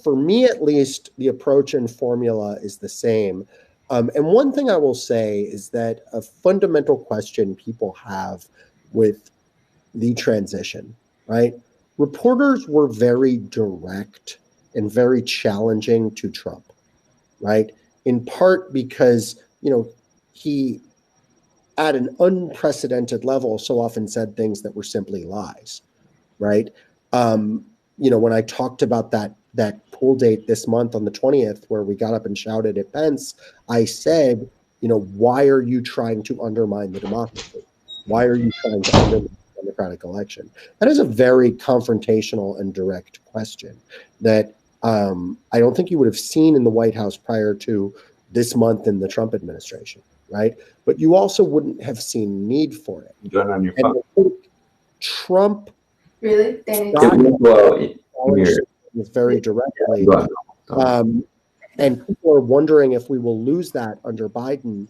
C: for me at least, the approach and formula is the same. And one thing I will say is that a fundamental question people have with the transition, right? Reporters were very direct and very challenging to Trump, right? In part because, he, at an unprecedented level, so often said things that were simply lies, right? When I talked about that pool date this month on the 20th, where we got up and shouted at Pence, I said, why are you trying to undermine the democracy? Why are you trying to undermine the democratic election? That is a very confrontational and direct question that I don't think you would have seen in the White House prior to this month in the Trump administration, right? But you also wouldn't have seen need for it.
D: You do it on your
C: And
D: phone.
C: I think Trump
E: Really? They
C: got
D: Mirror.
C: this very directly.
D: Go on.
C: And people are wondering if we will lose that under Biden.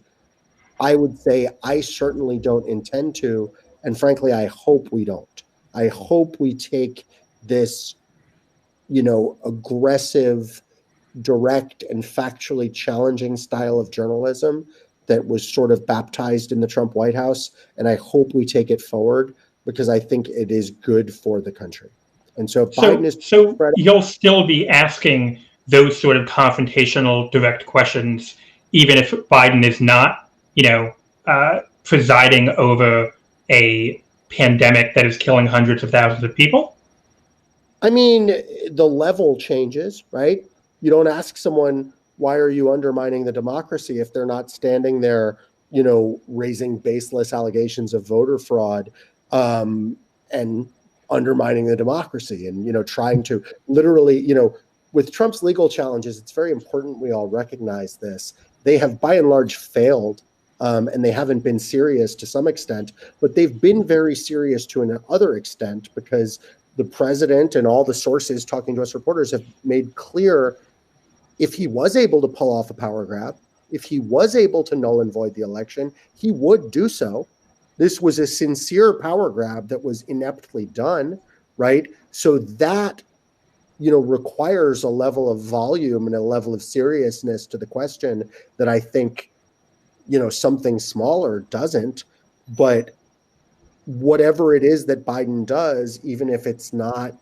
C: I would say I certainly don't intend to. And frankly, I hope we don't. I hope we take this, aggressive, direct, and factually challenging style of journalism that was sort of baptized in the Trump White House. And I hope we take it forward because I think it is good for the country. And so if Biden is...
A: So you'll still be asking those sort of confrontational, direct questions, even if Biden is not, presiding over a pandemic that is killing hundreds of thousands of people?
C: I mean, the level changes, right? You don't ask someone, why are you undermining the democracy if they're not standing there, raising baseless allegations of voter fraud and undermining the democracy and, trying to literally, with Trump's legal challenges, it's very important we all recognize this. They have by and large failed and they haven't been serious to some extent, but they've been very serious to another extent because the president and all the sources talking to us reporters have made clear if he was able to pull off a power grab, if he was able to null and void the election, he would do so. This was a sincere power grab that was ineptly done, right? So that, requires a level of volume and a level of seriousness to the question that I think, something smaller doesn't. But whatever it is that Biden does, even if it's not,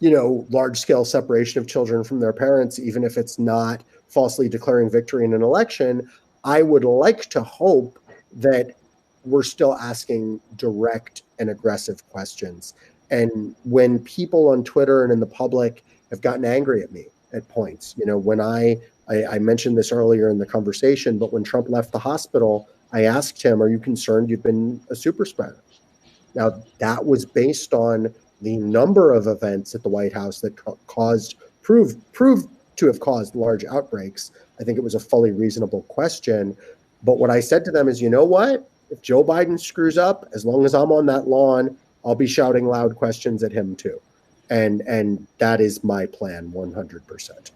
C: large-scale separation of children from their parents, even if it's not falsely declaring victory in an election, I would like to hope that we're still asking direct and aggressive questions. And when people on Twitter and in the public have gotten angry at me at points, when I mentioned this earlier in the conversation, but when Trump left the hospital, I asked him, are you concerned you've been a super spreader? Now, that was based on the number of events at the White House that proved to have caused large outbreaks. I think it was a fully reasonable question. But what I said to them is, you know what? If Joe Biden screws up, as long as I'm on that lawn, I'll be shouting loud questions at him too. And that is my plan 100%.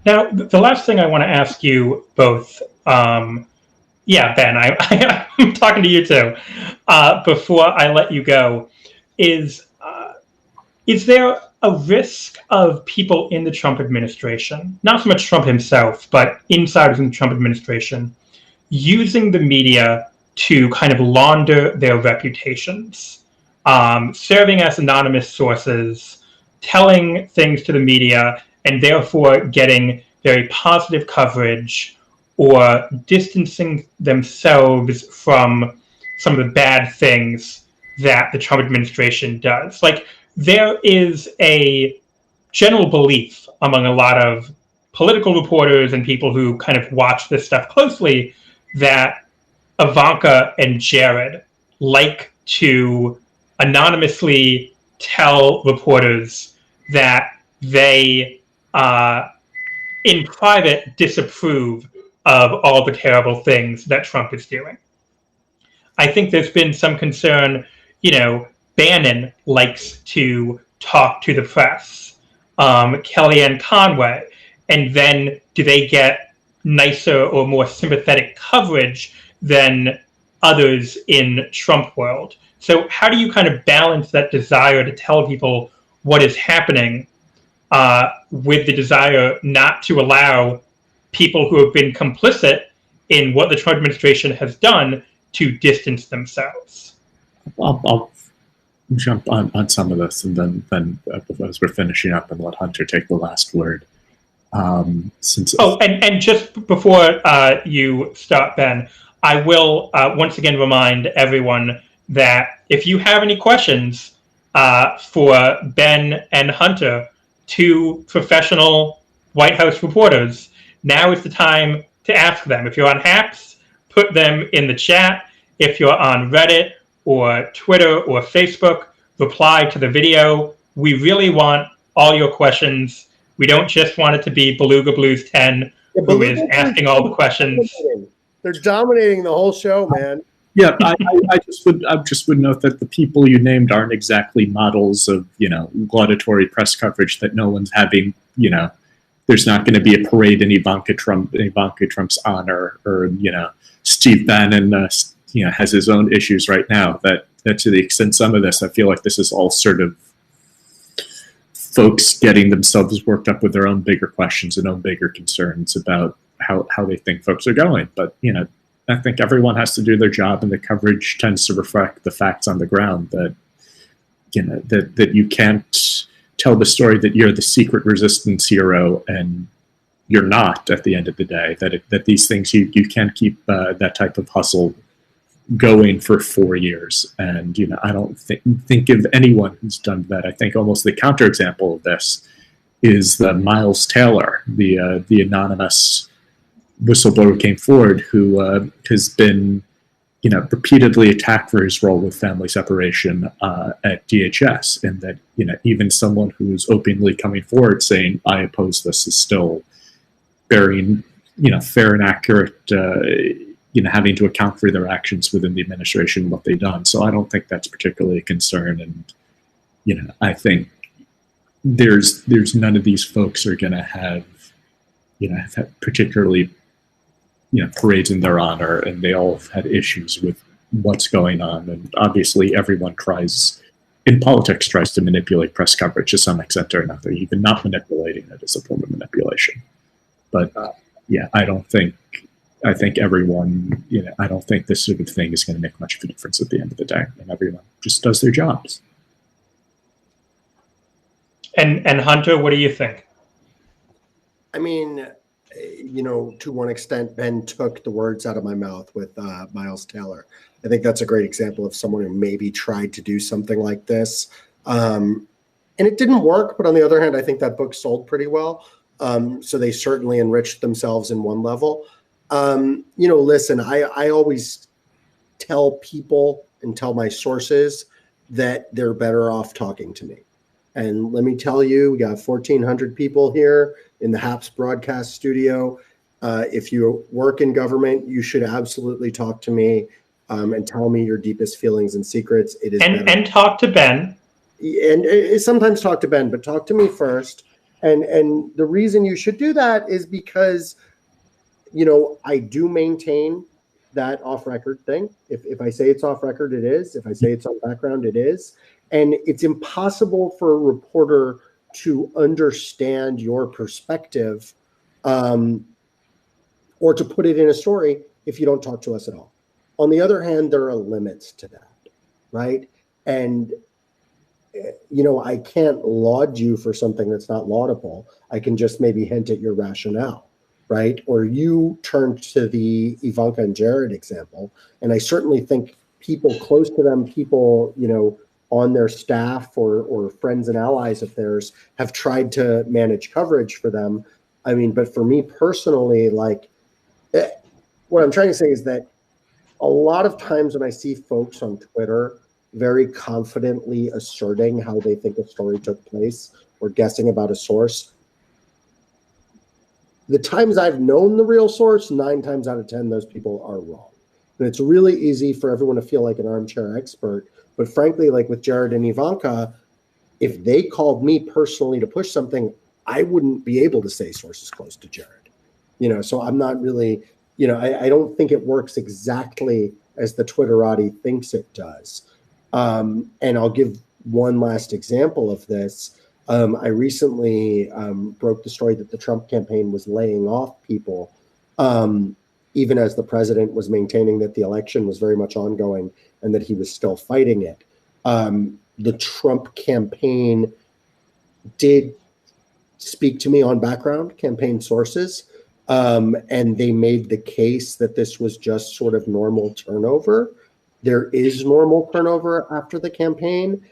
A: Now, the last thing I want to ask you both, Ben, I'm talking to you too, before I let you go, is there a risk of people in the Trump administration, not so much Trump himself, but insiders in the Trump administration, using the media to kind of launder their reputations, serving as anonymous sources, telling things to the media, and therefore getting very positive coverage or distancing themselves from some of the bad things that the Trump administration does? Like, there is a general belief among a lot of political reporters and people who kind of watch this stuff closely that Ivanka and Jared like to anonymously tell reporters that they, in private, disapprove of all the terrible things that Trump is doing. I think there's been some concern, Bannon likes to talk to the press, Kellyanne Conway, and then do they get nicer or more sympathetic coverage than others in Trump world? So how do you kind of balance that desire to tell people what is happening with the desire not to allow people who have been complicit in what the Trump administration has done to distance themselves?
B: I'll jump on some of this, and then as we're finishing up, and let Hunter take the last word. And just before you start, Ben, I will once again remind everyone that if you have any questions for Ben and Hunter, two professional White House reporters, now is the time to ask them. If you're on Hacks, put them in the chat. If you're on Reddit or Twitter or Facebook, reply to the video. We really want all your questions. We don't just want it to be Beluga Blues 10, who is asking all the questions.
C: They're dominating the whole show, man.
B: Yeah, I just would note that the people you named aren't exactly models of, laudatory press coverage that no one's having. There's not going to be a parade in Ivanka Trump's honor, or Steve Bannon has his own issues right now. That to the extent some of this, I feel like this is all sort of folks getting themselves worked up with their own bigger questions and own bigger concerns about how they think folks are going. But I think everyone has to do their job, and the coverage tends to reflect the facts on the ground. That that you can't tell the story that you're the secret resistance hero, and you're not at the end of the day. That these things you can't keep that type of hustle going for 4 years. And I don't think of anyone who's done that. I think almost the counterexample of this is the Miles Taylor, the anonymous whistleblower came forward, who has been repeatedly attacked for his role with family separation at DHS, and that even someone who's openly coming forward saying I oppose this is still bearing fair and accurate having to account for their actions within the administration and what they've done. So I don't think that's particularly a concern, and I think there's none of these folks are going to have particularly parades in their honor, and they all have had issues with what's going on. And obviously everyone tries to manipulate press coverage to some extent or another, even not manipulating it as a form of manipulation. But I think everyone, I don't think this sort of thing is going to make much of a difference at the end of the day, and everyone just does their jobs.
A: And Hunter, what do you think?
C: I mean, to one extent, Ben took the words out of my mouth with Miles Taylor. I think that's a great example of someone who maybe tried to do something like this. And it didn't work, but on the other hand, I think that book sold pretty well. So they certainly enriched themselves in one level. Listen, I always tell people and tell my sources that they're better off talking to me. And let me tell you, we got 1,400 people here in the HAPS broadcast studio. If you work in government, you should absolutely talk to me and tell me your deepest feelings and secrets. It is
A: and talk to Ben.
C: And sometimes talk to Ben, but talk to me first. And the reason you should do that is because, I do maintain that off-record thing. If I say it's off-record, it is. If I say it's on background, it is. And it's impossible for a reporter to understand your perspective or to put it in a story if you don't talk to us at all. On the other hand, there are limits to that, right? And, I can't laud you for something that's not laudable. I can just maybe hint at your rationale, right? Or you turned to the Ivanka and Jared example, and I certainly think people close to them, people, on their staff or friends and allies of theirs have tried to manage coverage for them. I mean, but for me personally, what I'm trying to say is that a lot of times when I see folks on Twitter very confidently asserting how they think a story took place or guessing about a source, the times I've known the real source, 9 times out of 10, those people are wrong. And it's really easy for everyone to feel like an armchair expert. But frankly, like with Jared and Ivanka, if they called me personally to push something, I wouldn't be able to say sources close to Jared. So I'm not really, I don't think it works exactly as the Twitterati thinks it does. And I'll give one last example of this. I recently broke the story that the Trump campaign was laying off people, even as the president was maintaining that the election was very much ongoing and that he was still fighting it. The Trump campaign did speak to me on background, campaign sources, and they made the case that this was just sort of normal turnover. There is normal turnover after the campaign.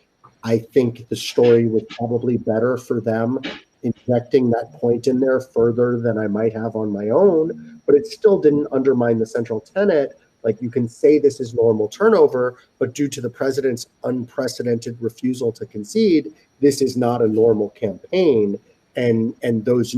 C: I think the story was probably better for them injecting that point in there further than I might have on my own, but it still didn't undermine the central tenet. Like, you can say this is normal turnover, but due to the president's unprecedented refusal to concede, this is not a normal campaign. And those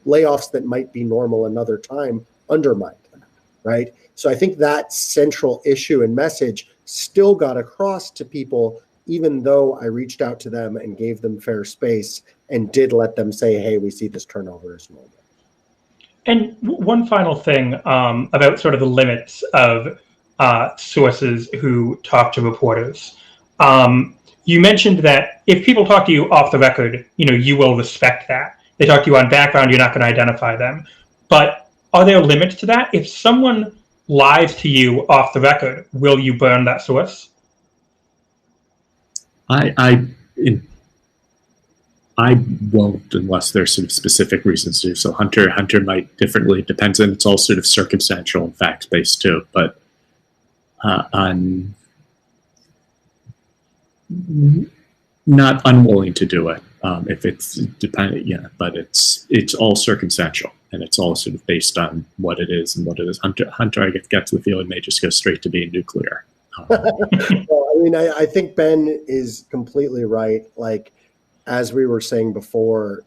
C: layoffs that might be normal another time undermined that. right? So I think that central issue and message still got across to people, even though I reached out to them and gave them fair space and did let them say, hey, we see this turnover as normal.
A: And one final thing about sort of the limits of sources who talk to reporters. You mentioned that if people talk to you off the record, you will respect that. They talk to you on background, you're not going to identify them. But are there limits to that? If someone lies to you off the record, will you burn that source?
B: I won't unless there's sort of specific reasons to. So Hunter might differently. It depends, and it's all sort of circumstantial and fact based too. But I'm not unwilling to do it if it's dependent. Yeah, but it's all circumstantial, and it's all sort of based on what it is and what it is. Hunter, I gets the feeling may just go straight to being nuclear.
C: Well, I mean, I think Ben is completely right. Like, as we were saying before,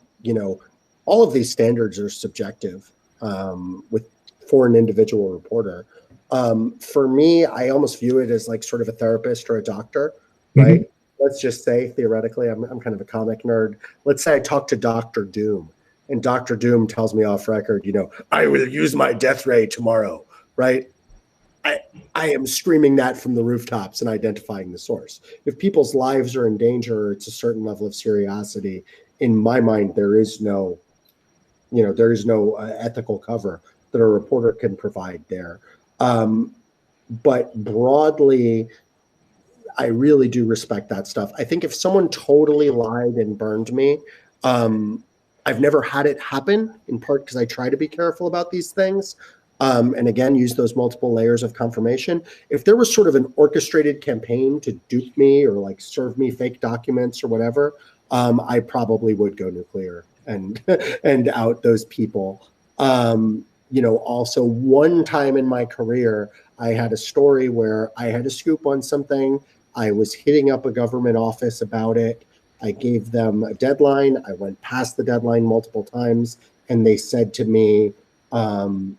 C: all of these standards are subjective for an individual reporter. For me, I almost view it as like sort of a therapist or a doctor, right? Mm-hmm. Let's just say, theoretically, I'm kind of a comic nerd. Let's say I talk to Dr. Doom, and Dr. Doom tells me off record, I will use my death ray tomorrow, right? I am screaming that from the rooftops and identifying the source. If people's lives are in danger, it's a certain level of seriosity. In my mind, there is no ethical cover that a reporter can provide there. But broadly, I really do respect that stuff. I think if someone totally lied and burned me, I've never had it happen, in part because I try to be careful about these things. And again, use those multiple layers of confirmation. If there was sort of an orchestrated campaign to dupe me or like serve me fake documents or whatever, I probably would go nuclear and out those people. Also one time in my career, I had a story where I had a scoop on something. I was hitting up a government office about it. I gave them a deadline. I went past the deadline multiple times, and they said to me, well,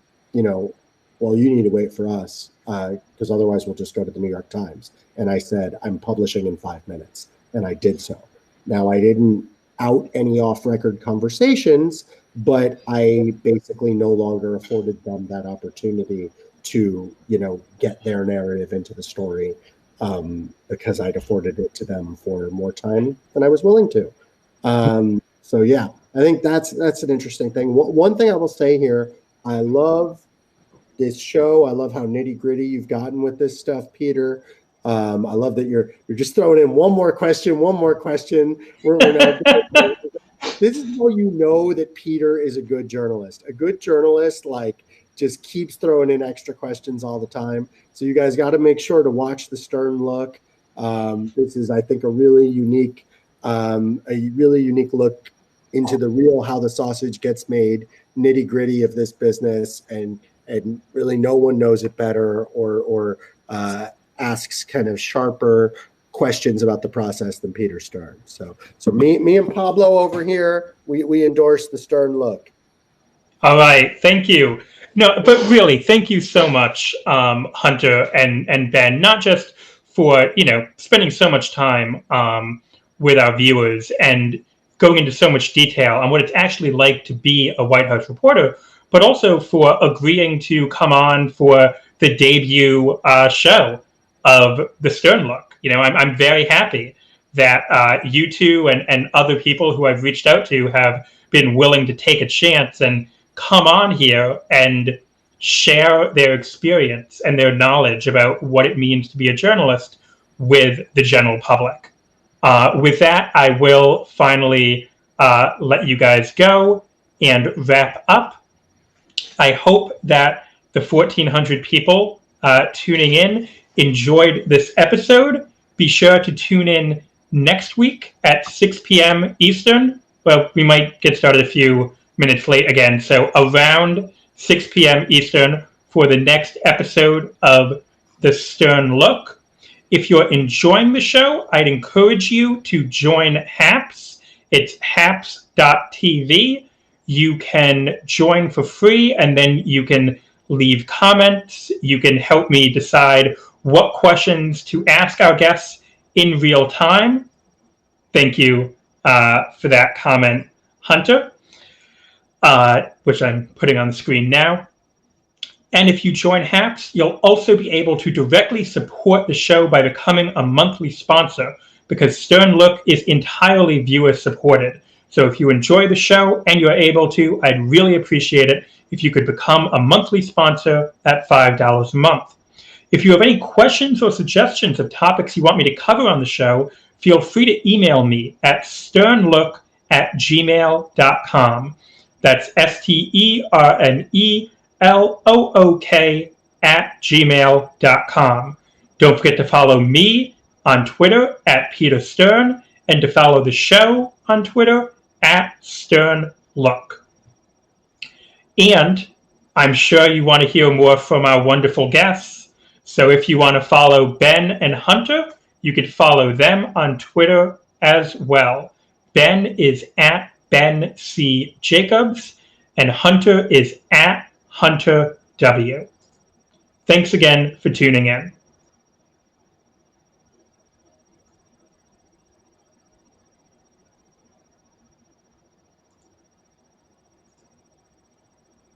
C: you need to wait for us because otherwise we'll just go to the New York Times. And I said, I'm publishing in 5 minutes. And I did so. Now, I didn't out any off-record conversations, but I basically no longer afforded them that opportunity to, get their narrative into the story because I'd afforded it to them for more time than I was willing to. So, yeah, I think that's an interesting thing. One thing I will say here, I love this show. I love how nitty gritty you've gotten with this stuff, Peter. I love that you're just throwing in one more question. We're this is how you know that Peter is a good journalist. A good journalist, just keeps throwing in extra questions all the time. So you guys got to make sure to watch the Sterne Look. This is, I think, a really unique look into the real how the sausage gets made, nitty gritty of this business, and really no one knows it better or asks kind of sharper questions about the process than Peter Sterne. So me and Pablo over here, we endorse the Sterne Look.
A: All right, thank you. No, but really, thank you so much, Hunter and Ben, not just for spending so much time with our viewers and going into so much detail on what it's actually like to be a White House reporter, but also for agreeing to come on for the debut show of the Sterne Look. I'm very happy that you two and other people who I've reached out to have been willing to take a chance and come on here and share their experience and their knowledge about what it means to be a journalist with the general public. With that, I will finally let you guys go and wrap up. I hope that the 1,400 people tuning in enjoyed this episode. Be sure to tune in next week at 6 p.m. Eastern. Well, we might get started a few minutes late again. So around 6 p.m. Eastern for the next episode of The Sterne Look. If you're enjoying the show, I'd encourage you to join HAPS. It's haps.tv. You can join for free, and then you can leave comments. You can help me decide what questions to ask our guests in real time. Thank you for that comment, Hunter, which I'm putting on the screen now. And if you join HAPS, you'll also be able to directly support the show by becoming a monthly sponsor, because Sterne Look is entirely viewer supported. So if you enjoy the show and you're able to, I'd really appreciate it if you could become a monthly sponsor at $5 a month. If you have any questions or suggestions of topics you want me to cover on the show, feel free to email me at sternlook@gmail.com. That's STERNLOOK@gmail.com. Don't forget to follow me on Twitter at Peter Sterne, and to follow the show on Twitter at Sterne Look. And I'm sure you want to hear more from our wonderful guests. So if you want to follow Ben and Hunter, you could follow them on Twitter as well. Ben is at Ben C. Jacobs, and Hunter is at Hunter W. Thanks again for tuning in.